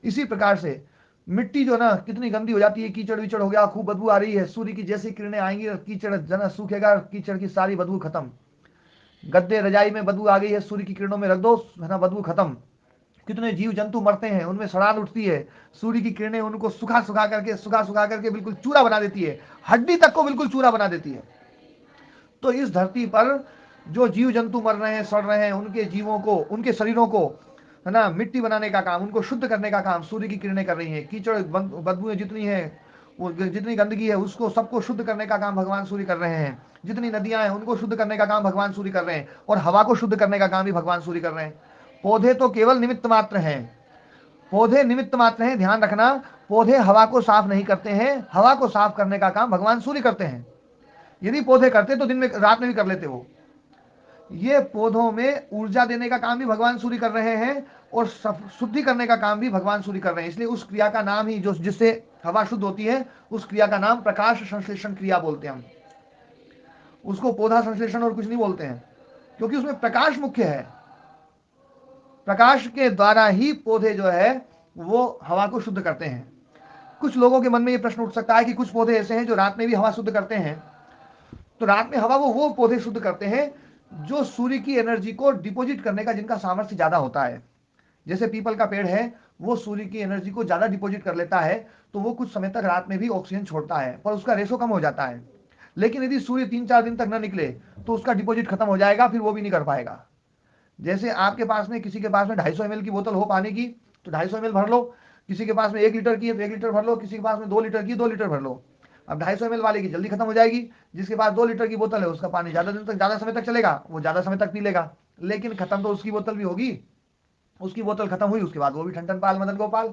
इसी प्रकार से मिट्टी जो ना कितनी गंदी हो जाती है, कीचड़ विचड़ हो गया, खूब बदबू आ रही है, सूर्य की जैसी किरणें आएंगी कीचड़ जना सूखेगा, कीचड़ की सारी बदबू खत्म। गद्दे रजाई में बदबू आ गई है, सूर्य की किरणों में रख दो, है ना, बदबू खत्म। कितने जीव जंतु मरते हैं, उनमें सड़ान उठती है, सूर्य की किरणें उनको सुखा सुखा करके बिल्कुल चूरा बना देती है, हड्डी तक को बिल्कुल चूरा बना देती है। तो इस धरती पर जो जीव जंतु मर रहे हैं, सड़ रहे हैं, उनके जीवों को, उनके शरीरों को, है ना, मिट्टी बनाने का काम, उनको शुद्ध करने का काम सूर्य की किरणें कर रही हैं। कीचड़, बदबूएं जितनी है, वो जितनी गंदगी है, उसको सबको शुद्ध करने का काम भगवान सूर्य कर रहे हैं। जितनी नदियां हैं उनको शुद्ध करने का काम भगवान सूर्य कर रहे हैं, और हवा को शुद्ध करने का काम भी भगवान सूर्य कर रहे हैं। पौधे तो केवल निमित्त मात्र हैं, पौधे निमित्त मात्र हैं, ध्यान रखना। पौधे हवा को साफ नहीं करते हैं, हवा को साफ करने का काम भगवान सूर्य करते हैं। यदि पौधे करते तो दिन में, रात में भी कर लेते वो। ये पौधों में ऊर्जा देने का काम भी भगवान सूर्य कर रहे हैं, और शुद्धि करने का काम भी भगवान सूर्य कर रहे हैं। इसलिए उस क्रिया का नाम ही, जो जिससे हवा शुद्ध होती है, उस क्रिया का नाम प्रकाश संश्लेषण क्रिया बोलते हैं हम उसको। पौधा संश्लेषण और कुछ नहीं बोलते हैं, क्योंकि उसमें प्रकाश मुख्य है। प्रकाश के द्वारा ही पौधे जो है वो हवा को शुद्ध करते हैं। कुछ लोगों के मन में ये प्रश्न उठ सकता है कि कुछ पौधे ऐसे हैं जो रात में भी हवा शुद्ध करते हैं। तो रात में हवा वो पौधे शुद्ध करते हैं जो सूर्य की एनर्जी को डिपॉजिट करने का जिनका सामर्थ्य ज्यादा होता है। जैसे पीपल का पेड़ है, वो सूर्य की एनर्जी को ज्यादा डिपॉजिट कर लेता है, तो वो कुछ समय तक रात में भी ऑक्सीजन छोड़ता है, पर उसका रेशो कम हो जाता है। लेकिन यदि सूर्य 3-4 दिन तक न निकले तो उसका डिपॉजिट खत्म हो जाएगा, फिर वो भी नहीं कर पाएगा। जैसे आपके पास में, किसी के पास में 250 ml की बोतल हो पानी की, तो 250 ml भर लो। किसी के पास में 1 लीटर की है तो 1 लीटर भर लो। किसी के पास में 2 लीटर की, 2 लीटर भर लो। अब 250 ml वाले की जल्दी खत्म हो जाएगी, जिसके पास 2 लीटर की बोतल है उसका पानी ज्यादा दिन तक, ज्यादा समय तक चलेगा, वो ज्यादा समय तक पी लेगा। लेकिन खत्म तो उसकी बोतल भी होगी। उसकी बोतल खत्म हुई, उसके बाद वो भी ठन ठन पाल मदन गोपाल।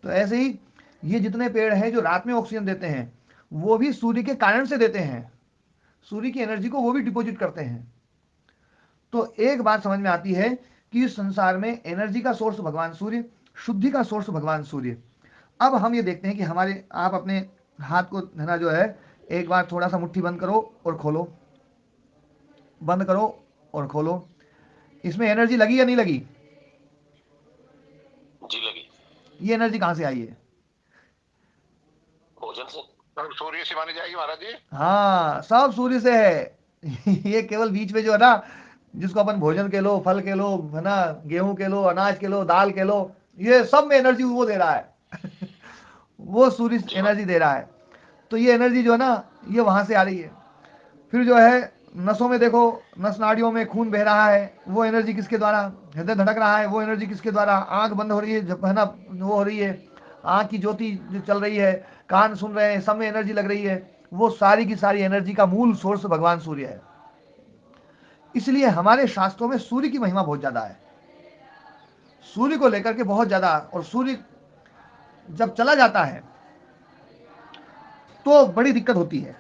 तो ऐसे ही ये जितने पेड़ हैं जो रात में ऑक्सीजन देते हैं, वो भी सूर्य के कारण से देते हैं। सूर्य की एनर्जी को वो भी डिपॉजिट करते हैं। तो एक बात समझ में आती है कि इस संसार में एनर्जी का सोर्स भगवान सूर्य, शुद्धि का सोर्स भगवान सूर्य। अब हम ये देखते हैं कि हमारे, आप अपने हाथ को, है ना, जो है, एक बार थोड़ा सा मुट्ठी बंद करो और खोलो, बंद करो और खोलो। इसमें एनर्जी लगी या नहीं लगी? जी लगी। ये एनर्जी कहां से आई है? भोजन से। सूर्य से मानी जाएगी महाराज जी। हाँ, सब सूर्य से है। ये केवल बीच में जो है ना, जिसको अपन भोजन के लो, फल के लो, है ना, गेहूं के लो, अनाज के लो, दाल के लो, ये सब में एनर्जी वो दे रहा है। वो सूर्य एनर्जी दे रहा है। तो ये एनर्जी जो है ना, ये वहां से आ रही है। फिर जो है नसों में देखो, नस नाड़ियों में खून बह रहा है, वो एनर्जी किसके द्वारा? हृदय धड़क रहा है, वो एनर्जी किसके द्वारा? आंख बंद हो रही है, है ना, वो हो रही है, आंख की ज्योति जो चल रही है, कान सुन रहे हैं, सब में एनर्जी लग रही है। वो सारी की सारी एनर्जी का मूल सोर्स भगवान सूर्य है। इसलिए हमारे शास्त्रों में सूर्य की महिमा बहुत ज्यादा है, सूर्य को लेकर के बहुत ज्यादा। और सूर्य जब चला जाता है तो बड़ी दिक्कत होती है,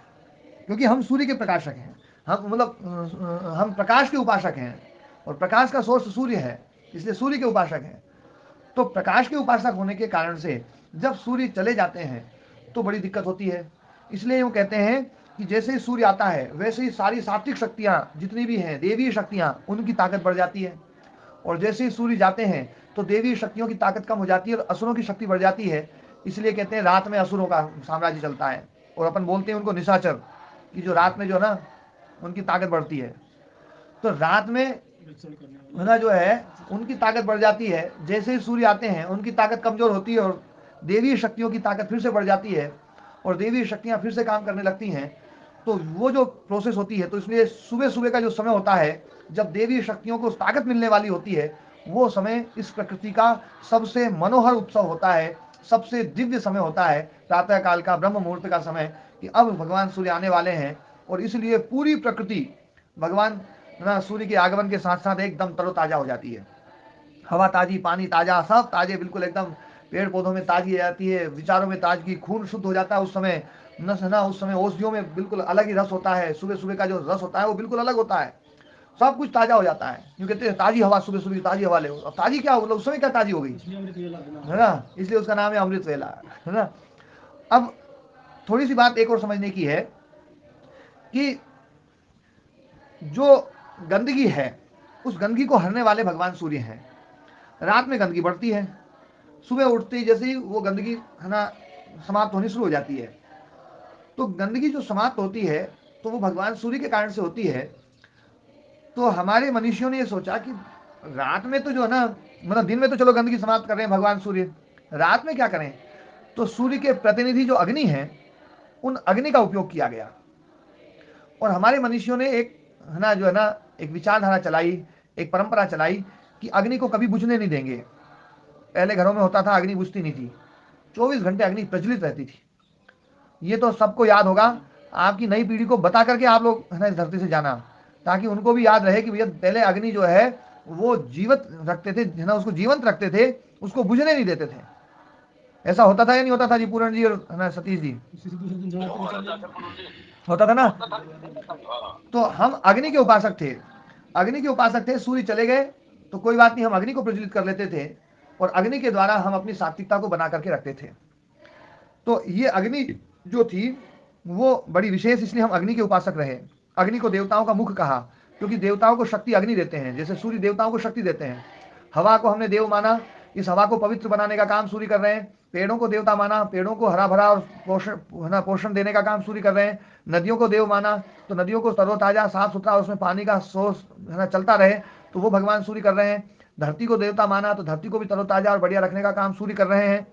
क्योंकि हम सूर्य के प्रकाशक हैं। हम, मतलब हम प्रकाश के उपासक हैं, और प्रकाश का सोर्स सूर्य है, इसलिए सूर्य के उपासक हैं। तो प्रकाश के उपासक होने के कारण से जब सूर्य चले जाते हैं तो बड़ी दिक्कत होती है। इसलिए यूँ कहते हैं कि जैसे ही सूर्य आता है, वैसे ही सारी सात्विक शक्तियाँ जितनी भी हैं, देवीय शक्तियाँ, उनकी ताकत बढ़ जाती है। और जैसे ही सूर्य जाते हैं तो देवी शक्तियों की ताकत कम हो जाती है और असुरों की शक्ति बढ़ जाती है। इसलिए कहते हैं रात में असुरों का साम्राज्य चलता है, और अपन बोलते हैं उनको निशाचर, कि जो रात में जो है ना, उनकी ताकत बढ़ती है। तो रात में, है ना, जो है, उनकी ताकत बढ़ जाती है। जैसे ही सूर्य आते हैं उनकी ताकत कमजोर होती है, और देवी शक्तियों की ताकत फिर से बढ़ जाती है, और देवी शक्तियां फिर से काम करने लगती हैं। तो वो जो प्रोसेस होती है, तो इसलिए सुबह सुबह का जो समय होता है, जब देवी शक्तियों को ताकत मिलने वाली होती है, वो समय इस प्रकृति का सबसे मनोहर उत्सव होता है, सबसे दिव्य समय होता है, प्रातः काल का ब्रह्म मुहूर्त का समय, कि अब भगवान सूर्य आने वाले हैं। और इसलिए पूरी प्रकृति भगवान ना सूर्य के आगमन के साथ साथ एकदम तरोताजा हो जाती है। हवा ताजी, पानी ताजा, सब ताजे, बिल्कुल एकदम। पेड़ पौधों में ताजी आ जाती है, विचारों में ताजगी, खून शुद्ध हो जाता है उस समय। नस, है ना, उस समय औषधियों में बिल्कुल अलग ही रस होता है। सुबह सुबह का जो रस होता है वो बिल्कुल अलग होता है, सब कुछ ताजा हो जाता है। यूँ कहते हैं ताजी हवा, सुबह सुबह ताजी हवा ले। अब ताजी क्या, मतलब उस समय क्या ताजी हो गई, है ना, इसलिए उसका नाम है अमृत वेला, है ना। अब थोड़ी सी बात एक और समझने की है कि जो गंदगी है, उस गंदगी को हरने वाले भगवान सूर्य हैं। रात में गंदगी बढ़ती है, सुबह उठते ही जैसे ही वो गंदगी, है ना, समाप्त होनी शुरू हो जाती है। तो गंदगी जो समाप्त होती है तो वो भगवान सूर्य के कारण से होती है। तो हमारे मनुष्यों ने ये सोचा कि रात में तो जो है ना, मतलब दिन में तो चलो गंदगी समाप्त कर रहे हैं भगवान सूर्य, रात में क्या करें? तो सूर्य के प्रतिनिधि जो अग्नि है, उन अग्नि का उपयोग किया गया। और हमारे मनुष्यों ने एक, है ना, जो है ना, एक विचारधारा चलाई, एक परंपरा चलाई कि अग्नि को कभी बुझने नहीं देंगे। पहले घरों में होता था, अग्नि बुझती नहीं थी, 24 घंटे अग्नि प्रज्वलित रहती थी। ये तो सबको याद होगा, आपकी नई पीढ़ी को बता करके आप लोग है ना इस धरती से जाना, ताकि उनको भी याद रहे कि भैया पहले अग्नि जो है वो जीवित रखते थे, है ना, उसको जीवंत रखते थे, उसको बुझने नहीं देते थे। ऐसा होता था या नहीं होता था जी पूरण जी और है ना सतीश जी? होता था ना? तो हम अग्नि के उपासक थे, अग्नि के उपासक थे। सूर्य चले गए तो कोई बात नहीं, हम अग्नि को प्रज्वलित कर लेते थे और अग्नि के द्वारा हम अपनी सात्विकता को बना करके रखते थे। तो ये अग्नि जो थी वो बड़ी विशेष, इसलिए हम अग्नि के उपासक रहे। अग्नि को देवताओं का मुख कहा, क्योंकि देवताओं को शक्ति अग्नि देते हैं, जैसे सूर्य देवताओं को शक्ति देते हैं। हवा को हमने देव माना, इस हवा को पवित्र बनाने का काम सूर्य कर रहे हैं। पेड़ों को देवता माना, पेड़ों को हरा भरा और पोषण देने का काम सूर्य कर रहे हैं। नदियों को देव माना, तो नदियों को तरोताजा साफ सुथरा उसमें पानी का सोर्स है ना चलता रहे, तो वो भगवान सूर्य कर रहे हैं। धरती को देवता माना, तो धरती को भी तरोताजा और बढ़िया रखने का काम सूर्य कर रहे हैं।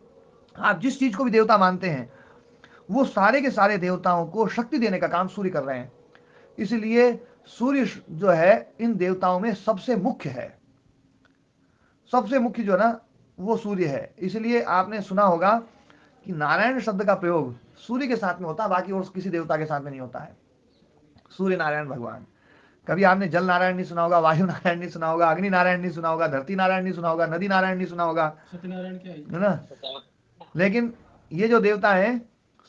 आप जिस चीज को भी देवता मानते हैं, वो सारे के सारे देवताओं को शक्ति देने का काम सूर्य कर रहे हैं। इसलिए सूर्य जो है इन देवताओं में सबसे मुख्य है, सबसे मुख्य जो ना वो सूर्य है। इसलिए आपने सुना होगा कि नारायण शब्द का प्रयोग सूर्य के साथ में होता है, बाकी और किसी देवता के साथ में नहीं होता है। सूर्य नारायण भगवान। कभी आपने जल नारायण नहीं सुना होगा, वायु नारायण नहीं सुना होगा, अग्नि नारायण नहीं सुना होगा, धरती नारायण नहीं सुना होगा, नदी नारायण नहीं सुना होगा, सत्यनारायण क्या है ना? लेकिन ये जो देवता है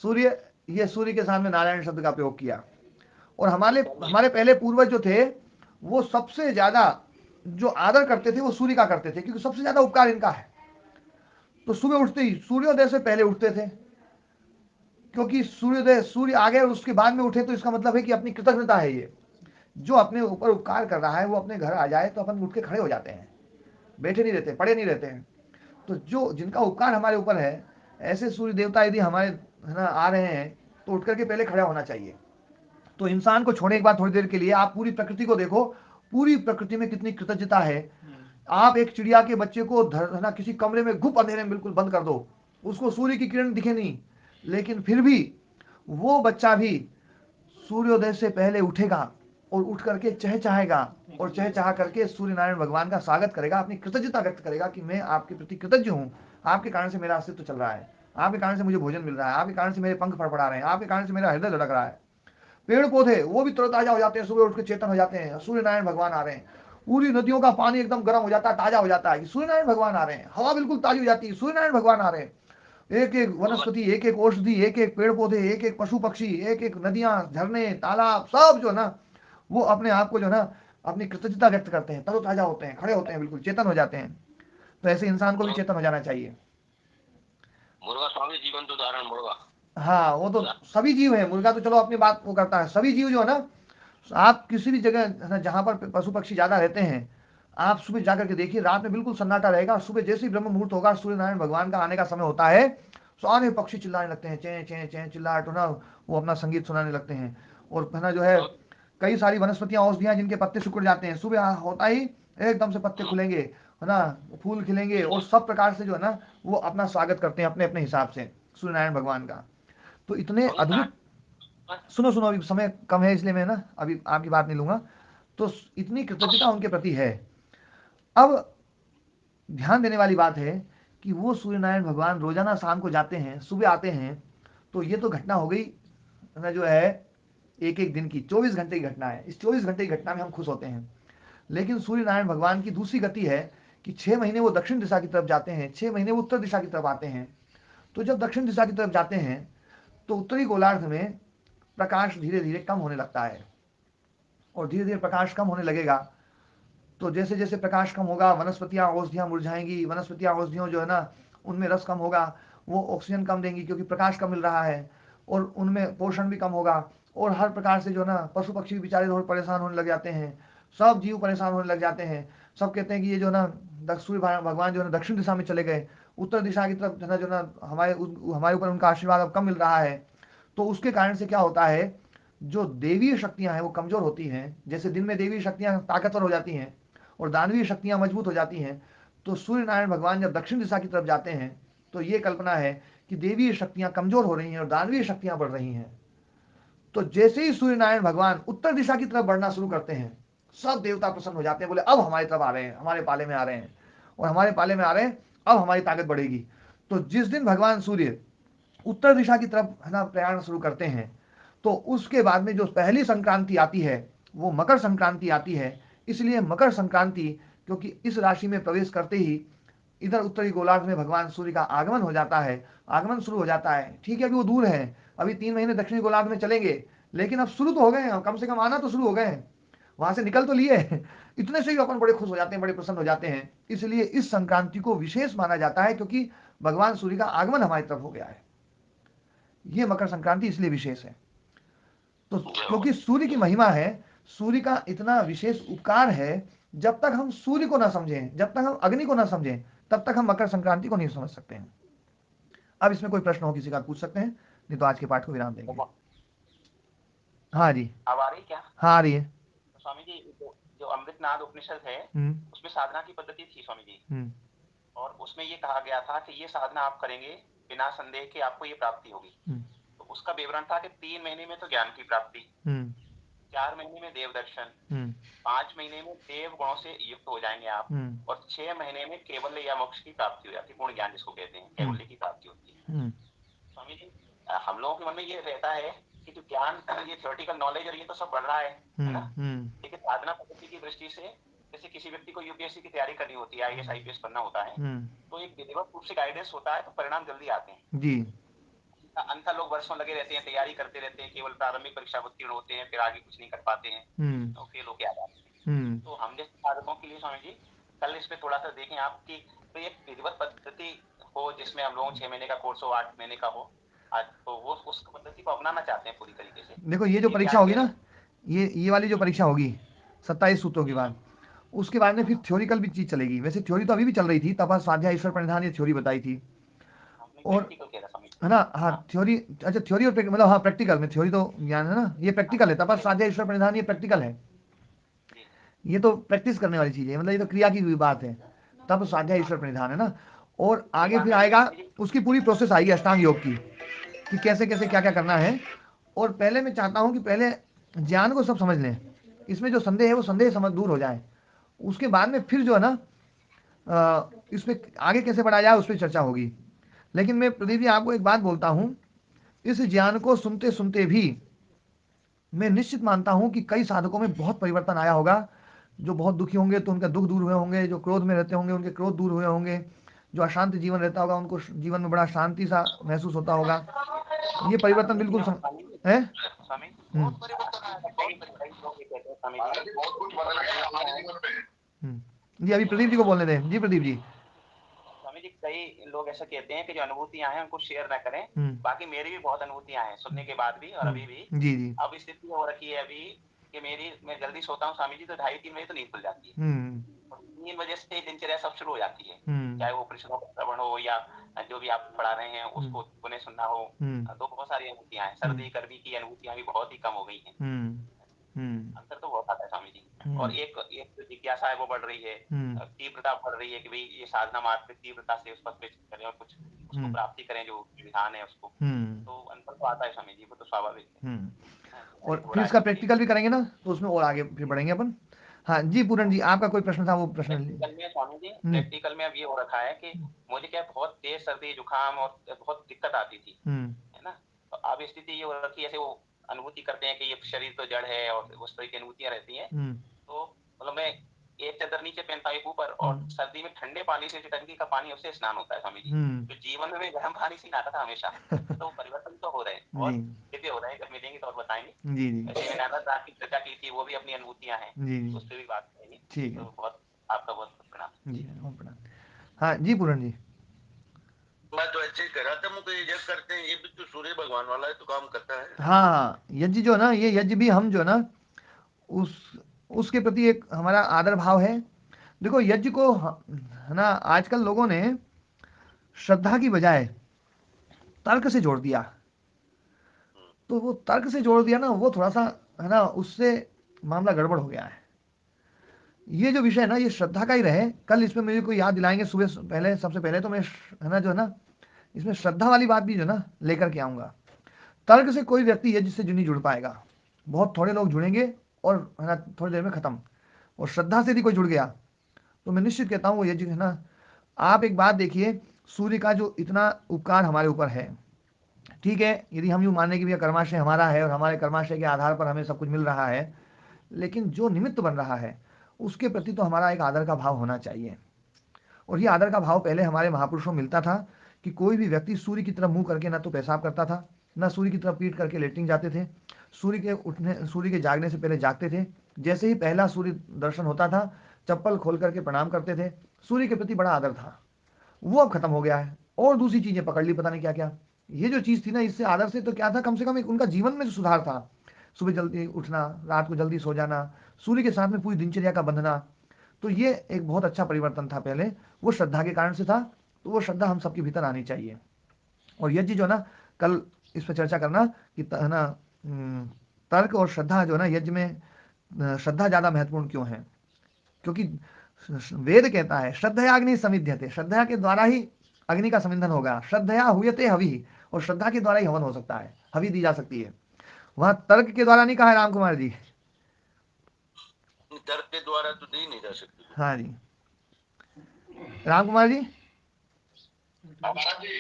सूर्य, ये सूर्य के सामने नारायण शब्द का प्रयोग किया। और हमारे पहले पूर्वज जो थे वो सबसे ज्यादा जो आदर करते थे वो सूर्य का करते थे, क्योंकि सबसे ज्यादा उपकार इनका है। तो सुबह उठते ही सूर्योदय से पहले उठते थे, क्योंकि सूर्य आ गए और उसके बाद में उठे, तो इसका मतलब है कि अपनी कृतज्ञता है। ये जो अपने ऊपर उपकार कर रहा है वो अपने घर आ जाए तो अपन उठ के खड़े हो जाते हैं, बैठे नहीं रहते, पड़े नहीं रहते हैं। तो जो जिनका उपकार हमारे ऊपर है, ऐसे सूर्य देवता यदि हमारे है ना आ रहे हैं, तो उठ करके पहले खड़ा होना चाहिए। तो इंसान को छोड़े एक बार थोड़ी देर के लिए आप पूरी प्रकृति को देखो, पूरी प्रकृति में कितनी कृतज्ञता है। आप एक चिड़िया के बच्चे को है ना किसी कमरे में गुप अंधेरे में बिल्कुल बंद कर दो, उसको सूर्य की किरण दिखे नहीं, लेकिन फिर भी वो बच्चा भी सूर्योदय से पहले उठेगा और उठ करके चहचहाएगा और चहचहा करके सूर्य नारायण भगवान का स्वागत करेगा, अपनी कृतज्ञता व्यक्त करेगा कि मैं आपके प्रति कृतज्ञ हूँ, आपके कारण से मेरा अस्तित्व चल रहा है, आपके कारण से मुझे भोजन मिल रहा है, आपके कारण से मेरे पंख फड़फड़ा रहे हैं, आपके कारण से मेरा हृदय धड़क रहा है। पेड़ पौधे वो भी तरोताजा हो जाते हैं, सुबह उठ के चेतन हो जाते हैं, सूर्य नारायण भगवान आ रहे हैं। पूरी नदियों का पानी एकदम गर्म हो जाता है, ताजा हो जाता है कि सूर्य नारायण भगवान आ रहे हैं। हवा बिल्कुल ताजी हो जाती है, सूर्य नारायण भगवान आ रहे हैं। एक एक वनस्पति, एक एक औषधि, एक एक पेड़ पौधे, एक एक पशु पक्षी, एक एक नदियां, झरने, तालाब, सब जो ना वो अपने आप को जो ना अपनी कृतज्ञता व्यक्त करते हैं, तरोताजा होते हैं, खड़े होते हैं, बिल्कुल चेतन हो जाते हैं। तो ऐसे इंसान को भी चेतन हो जाना चाहिए। मुर्गा स्वामी जीवन तो उदाहरण मुर्गा। हाँ, वो तो सभी जीव है, मुर्गा तो चलो अपनी बात वो करता है, सभी जीव जो है ना, आप किसी भी जगह जहां पर पशु पक्षी ज्यादा रहते हैं, आप सुबह जाकर के देखिए, रात में बिल्कुल सन्नाटा रहेगा, सुबह जैसे ही ब्रह्म मुहूर्त होगा, सूर्य नारायण भगवान का आने का समय होता है, सारे पक्षी चिल्लाने लगते हैं, चें चें चें चिल्लाहट ना, वो अपना संगीत सुनाने लगते हैं। और है ना जो है कई सारी वनस्पतियां, औषधियां जिनके पत्ते सिकुड़ जाते हैं, सुबह होता ही एकदम से पत्ते खुलेंगे, है ना, फूल खिलेंगे, और सब प्रकार से जो है ना वो अपना स्वागत करते हैं अपने अपने हिसाब से सूर्य नारायण भगवान का। तो इतने अद्भुत, सुनो सुनो, अभी समय कम है इसलिए मैं ना अभी आपकी बात नहीं लूंगा। तो इतनी कृतज्ञता उनके प्रति है। अब ध्यान देने वाली बात है कि वो सूर्य नारायण भगवान रोजाना शाम को जाते हैं, सुबह आते हैं। तो ये तो घटना हो गई ना जो है एक एक दिन की, 24 घंटे की घटना है। इस 24 घंटे की घटना में हम खुश होते हैं। लेकिन सूर्य नारायण भगवान की दूसरी गति है कि 6 महीने वो दक्षिण दिशा की तरफ जाते हैं, 6 महीने वो उत्तर दिशा की तरफ आते हैं। तो जब दक्षिण दिशा की तरफ जाते हैं तो उत्तरी गोलार्ध में प्रकाश धीरे धीरे कम होने लगता है, और धीरे धीरे प्रकाश कम होने लगेगा। तो जैसे जैसे प्रकाश कम होगा, वनस्पतियां औषधियां मुरझाएंगी, वनस्पतियां औषधियों जो है ना उनमें रस कम होगा, वो ऑक्सीजन कम देंगी क्योंकि प्रकाश कम मिल रहा है, और उनमें पोषण भी कम होगा। और हर प्रकार से जो है ना पशु पक्षी बेचारे थोड़े परेशान होने लग जाते हैं, सब जीव परेशान होने लग जाते हैं। सब कहते हैं कि ये जो ना सूर्य भगवान जो है ना दक्षिण दिशा में चले गए, उत्तर दिशा की तरफ जो ना हमारे ऊपर उनका आशीर्वाद अब कम मिल रहा है। तो उसके कारण से क्या होता है, जो देवीय शक्तियां हैं वो कमजोर होती हैं। जैसे दिन में देवीय शक्तियां ताकतवर हो जाती हैं और दानवीय शक्तियां मजबूत हो जाती हैं, तो सूर्य नारायण भगवान जब दक्षिण दिशा की तरफ जाते हैं तो ये कल्पना है कि देवीय शक्तियां कमजोर हो रही हैं और दानवीय शक्तियां बढ़ रही हैं। तो जैसे ही सूर्य नारायण भगवान उत्तर दिशा की तरफ बढ़ना शुरू करते हैं, सब देवता प्रसन्न हो जाते हैं, बोले अब हमारी तरफ आ रहे हैं, हमारे पाले में आ रहे हैं, और हमारे पाले में आ रहे हैं, अब हमारी ताकत बढ़ेगी। तो जिस दिन भगवान सूर्य उत्तर दिशा की तरफ है ना प्रयाण शुरू करते हैं, तो उसके बाद में जो पहली संक्रांति आती है वो मकर संक्रांति आती है। इसलिए मकर संक्रांति, क्योंकि इस राशि में प्रवेश करते ही इधर उत्तरी गोलार्ध में भगवान सूर्य का आगमन हो जाता है, आगमन शुरू हो जाता है। ठीक है, अभी वो दूर है, अभी 3 महीने दक्षिणी गोलार्ध में चलेंगे, लेकिन अब शुरू तो हो गए हैं, कम से कम आना तो शुरू हो गए हैं, वहां से निकल तो लिए इतने से ही अपन बड़े खुश हो जाते हैं, बड़े प्रसन्न हो जाते हैं। इसलिए इस संक्रांति को विशेष माना जाता है, क्योंकि भगवान सूर्य का आगमन हमारी तरफ हो गया है। ये मकर संक्रांति इसलिए विशेष है। तो क्योंकि सूर्य की महिमा है, सूर्य का इतना विशेष उपकार है, जब तक हम सूर्य को ना समझें, जब तक हम अग्नि को ना समझें, तब तक हम मकर संक्रांति को नहीं समझ सकते हैं। अब इसमें कोई प्रश्न हो किसी का पूछ सकते हैं, नहीं तो आज के पाठ को विराम देंगे। हाँ जी, अब आ रही क्या? हाँ आ रही है। तो स्वामी जी जो अमृतनाद उपनिषद है उसमें साधना की पद्धति थी स्वामी जी, और उसमें ये कहा गया था कि ये साधना आप करेंगे बिना संदेह के आपको ये प्राप्ति होगी। तो उसका विवरण था कि 3 महीने में तो ज्ञान की प्राप्ति, 4 महीने में देव दर्शन, 5 महीने में देव गुणों से युक्त हो जाएंगे आप, और 6 महीने में केवल या मोक्ष की प्राप्ति हो जाती है, पूर्ण ज्ञान जिसको कहते हैं, केवल्य की प्राप्ति होती है। स्वामी जी हम लोगों के मन में ये रहता है कि जो ज्ञान, ये थियोरेटिकल नॉलेज और ये तो सब बढ़ रहा है ना, लेकिन साधना पद्धति की दृष्टि से जैसे किसी व्यक्ति को यूपीएससी की तैयारी करनी होती है, आईएएस आईपीएस बनना होता है, तो एक विधिवत रूप से गाइडेंस होता है, तो परिणाम जल्दी आते हैं जी। अन्यथा लोग वर्षों लगे रहते हैं, तैयारी करते रहते हैं, केवल प्रारंभिक परीक्षा उत्तीर्ण होते हैं, फिर आगे कुछ नहीं कर पाते हैं, तो फेल होके आ जाते हैं। तो हम जैसे साधकों के लिए स्वामी जी कल इस पे थोड़ा सा देखें आपकी, तो एक विधिवत पद्धति हो जिसमें हम लोग 6 महीने का कोर्स हो, 8 महीने का हो, आज तो वो उस पद्धति को अपनाना चाहते हैं पूरी तरीके से। देखो ये जो परीक्षा होगी ना, ये वाली जो परीक्षा होगी 27 सूत्रों के बाद, उसके बाद में फिर थ्योरिकल भी चीज चलेगी। वैसे थ्योरी तो अभी भी चल रही थी, तपस स्वाध्याय ईश्वर प्रणिधान, ये थ्योरी बताई थी, और है ना, हाँ थ्योरी, अच्छा थ्योरी और मतलब हाँ प्रैक्टिकल में, थ्योरी तो ज्ञान है ना, ये प्रैक्टिकल है, तपस स्वाध्याय ईश्वर प्रणिधान ये प्रैक्टिकल है, ये तो प्रैक्टिस करने वाली चीज है, मतलब ये तो क्रिया की भी बात है, तप स्वाध्याय ईश्वर प्रणिधान है ना। और आगे फिर आएगा उसकी पूरी प्रोसेस आएगी अष्टांग योग की, कि कैसे कैसे क्या क्या करना है। और पहले मैं चाहता हूं कि पहले ज्ञान को सब समझ लें, इसमें जो संदेह है वो संदेह समझ दूर हो जाए, उसके बाद में फिर जो है ना इसमें आगे कैसे बढ़ाया जाए उस पर चर्चा होगी। लेकिन मैं प्रदीप जी आपको एक बात बोलता हूं, इस ज्ञान को सुनते सुनते भी मैं निश्चित मानता हूं कि कई साधकों में बहुत परिवर्तन आया होगा। जो बहुत दुखी होंगे तो उनका दुख दूर हुए होंगे, जो क्रोध में रहते होंगे उनके क्रोध दूर हुए होंगे, जो अशांत जीवन रहता होगा उनको जीवन में बड़ा शांति सा महसूस होता होगा। ये परिवर्तन बिल्कुल है। जी अभी प्रदीप जी को बोलने दें। जी प्रदीप जी। स्वामी जी कई लोग ऐसा कहते हैं कि जो अनुभूतियां हैं उनको शेयर ना करें, बाकी मेरी भी बहुत अनुभूतियां हैं सुनने के बाद भी, और अभी भी जी जी अब स्थिति हो रखी है अभी कि मैं जल्दी सोता हूँ स्वामी जी, तो 2:30-3 बजे तो नींद खुल जाती है, 3 बजे से दिनचर्या सब शुरू हो जाती है, चाहे वो परिषदों का श्रवण हो या जो भी आप पढ़ा रहे हैं उसको पुनः सुनना हो, तो बहुत सारी अनुभूतियां हैं। सर्दी गर्मी की अनुभूतियां भी बहुत ही कम हो गई हैं, अंतर तो बहुत आता है स्वामी जी। और एक जो जिज्ञासा है वो बढ़ रही है, तीव्रता बढ़ रही है कि भाई ये साधना मार्ग में तीव्रता से उस पर करें और कुछ उसको प्राप्ति करें, जो विधान है उसको, तो अंतर तो आता है स्वामी जी, वो तो स्वाभाविक है। और फिर इसका प्रैक्टिकल भी करेंगे ना, तो उसमें और आगे फिर बढ़ेंगे अपन। हाँ जी पूरन जी, आपका कोई प्रश्न था, वो प्रश्न स्वामी जी प्रैक्टिकल में अब ये हो रखा है कि मुझे क्या बहुत तेज सर्दी जुकाम और बहुत दिक्कत आती थी, है ना, तो अब स्थिति ये हो रखी है, ऐसे वो अनुभूति करते हैं कि ये शरीर तो जड़ है और उस तरह की अनुभूतियां रहती हैं, तो मतलब मैं एक चादर नीचे पहनता हूँ ऊपर, और सर्दी में ठंडे पानी से, टंकी का पानी उससे स्नान होता है स्वामी जी। तो जीवन में मैं गर्म पानी से नहाता था हमेशा, तो परिवर्तन तो हो रहे हैं और दिव्य हो रहे हैं, जब मिलेंगे तो और बताएंगे। मैंने नारद की चर्चा की थी, वो भी अपनी अनुभूतियां हैं, उस पर भी बात करेंगे। ठीक है, बहुत आपका बहुत प्रणाम जी। हाँ जी पूरन जी। मैं तो ऐसे करा था, मुझे यज्ञ करते हैं, ये भी तो सूर्य भगवान वाला है, तो काम करता है। हाँ यज्ञ जो ना, ये यज्ञ भी हम जो ना उसके प्रति एक हमारा आदर भाव है। देखो यज्ञ को है ना, आजकल लोगों ने श्रद्धा की बजाय तर्क से जोड़ दिया, तो वो तर्क से जोड़ दिया ना, वो थोड़ा सा है ना, उससे मामला गड़बड़ हो गया है। ये जो विषय है ना, ये श्रद्धा का ही रहे। कल इसमें मेरे को याद दिलाएंगे सुबह पहले, सबसे पहले तो मैं है ना जो है ना, इसमें श्रद्धा वाली बात भी जो ना लेकर के आऊंगा। तर्क से कोई व्यक्ति यज्ञ से नहीं जुड़ पाएगा, बहुत थोड़े लोग जुड़ेंगे और है ना थोड़ी देर में खत्म। और श्रद्धा से यदि कोई जुड़ गया तो मैं निश्चित कहता हूँ वो यज्ञ है ना। आप एक बात देखिए, सूर्य का जो इतना उपकार हमारे ऊपर है, ठीक है, यदि हम यूँ माने कि भैया कर्माशय हमारा है और हमारे कर्माशय के आधार पर हमें सब कुछ मिल रहा है, लेकिन जो निमित्त बन रहा है उसके प्रति तो हमारा एक आदर का भाव होना चाहिए। और ये आदर का भाव पहले हमारे महापुरुषों में मिलता था कि कोई भी व्यक्ति सूर्य की तरफ मुंह करके ना तो पेशाब करता था, ना सूर्य की तरफ पीट करके लेटरिन जाते थे। सूर्य के जागने से पहले जागते थे, जैसे ही पहला सूर्य दर्शन होता था चप्पल खोल करके प्रणाम करते थे। सूर्य के प्रति बड़ा आदर था, वो अब खत्म हो गया है और दूसरी चीजें पकड़ ली, पता नहीं क्या क्या। ये जो चीज थी ना, इससे आदर से तो क्या था, कम से कम एक उनका जीवन में जो सुधार था, सुबह जल्दी उठना, रात को जल्दी सो जाना, सूर्य के साथ में पूरी दिनचर्या का बंधना, तो ये एक बहुत अच्छा परिवर्तन था। पहले वो श्रद्धा के कारण से था, तो वो श्रद्धा हम सबके भीतर आनी चाहिए। और यज्ञ जो ना, कल इस पर चर्चा करना कि है ना, तर्क और श्रद्धा जो है ना, यज्ञ में श्रद्धा ज्यादा महत्वपूर्ण क्यों है, क्योंकि वेद कहता है श्रद्धया अग्नि समिध्यते, श्रद्धा के द्वारा ही अग्नि का समिंधन होगा, श्रद्धया हुयते हवि, और श्रद्धा के द्वारा ही हवन हो सकता है, हवि दी जा सकती है। वहां तर्क के द्वारा नहीं कहा है राम कुमार जी, तर्क के द्वारा तो दी नहीं जा सकती। हाँ जी राम कुमार जी,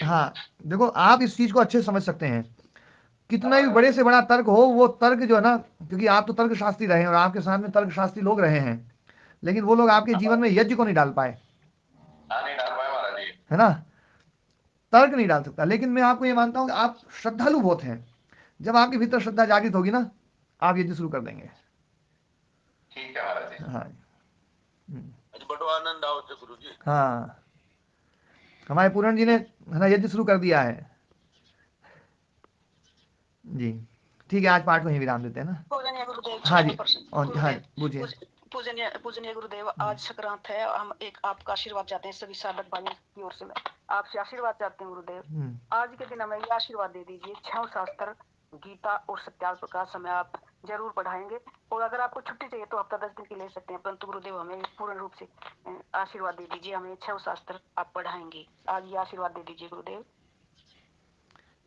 हाँ देखो आप इस चीज को अच्छे से समझ सकते हैं, कितना भी बड़े से बड़ा तर्क हो, वो तर्क जो है ना, क्योंकि आप तो तर्क शास्त्री रहे हैं और आपके सामने तर्क शास्त्री लोग रहे हैं, लेकिन वो लोग आपके जीवन में यज्ञ को नहीं डाल पाए, नहीं डाल पाए महाराज जी। है ना, तर्क नहीं डाल सकता। लेकिन मैं आपको ये मानता हूं कि आप श्रद्धालु बहुत हैं, जब आपके भीतर श्रद्धा जागृत होगी ना, आप यज्ञ शुरू कर देंगे। ठीक है महाराज जी। हाँ बड़ो आनंद आओ से गुरु जी। हाँ, हमारे पूरण जी ने है ना यज्ञ शुरू कर दिया है जी। ठीक है, आज पाठ को यहीं विराम देते हैं ना। पूजनीय गुरुदेव, हाँ जी, और हाँ पूछिए। पूजनीय गुरुदेव, आज संक्रांत है, हम एक आपका आशीर्वाद चाहते हैं, सभी साधक भाइयों की ओर से मैं आपसे आशीर्वाद चाहते हैं गुरुदेव। आज के दिन हमें ये आशीर्वाद दे दीजिए, 6 शास्त्र, गीता और सत्याग्रह प्रकाश हमें आप जरूर पढ़ाएंगे, और अगर आपको छुट्टी चाहिए तो हफ्ता 10 दिन की ले सकते हैं, परंतु गुरुदेव हमें पूर्ण रूप से आशीर्वाद दे दीजिए, हमें 6 शास्त्र आप पढ़ाएंगे, आज ये आशीर्वाद दे दीजिए गुरुदेव।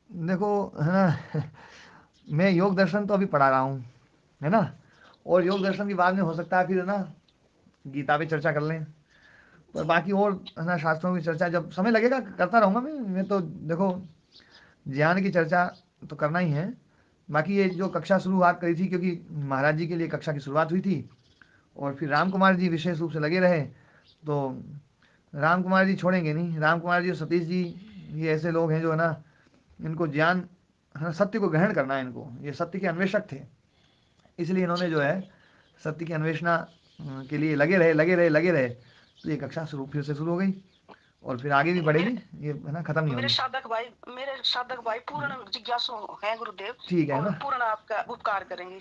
देखो है ना, मैं योग दर्शन तो अभी पढ़ा रहा हूँ, है ना, और योग दर्शन के बाद में हो सकता है फिर है ना गीता पे चर्चा कर लें, पर बाकी और है ना शास्त्रों की चर्चा जब समय लगेगा करता रहूँगा मैं तो देखो ज्ञान की चर्चा तो करना ही है। बाकी ये जो कक्षा शुरुआत करी थी, क्योंकि महाराज जी के लिए कक्षा की शुरुआत हुई थी और फिर राम कुमार जी विशेष रूप से लगे रहे, तो राम कुमार जी छोड़ेंगे नहीं। राम कुमार जी और सतीश जी ये ऐसे लोग हैं जो है ना, इनको ज्ञान है ना, सत्य को ग्रहण करना है इनको, ये सत्य के अन्वेषक थे, इसलिए इन्होंने जो है सत्य की अन्वेषणा के लिए लगे रहे, तो ये कक्षा फिर से शुरू हो गई और फिर आगे भी बढ़ेगी, ये है ना खत्म नहीं होगी। मेरे साधक भाई पूर्ण जिज्ञासु हैं गुरुदेव, ठीक है और ना, पूर्ण आपका उपकार करेंगे।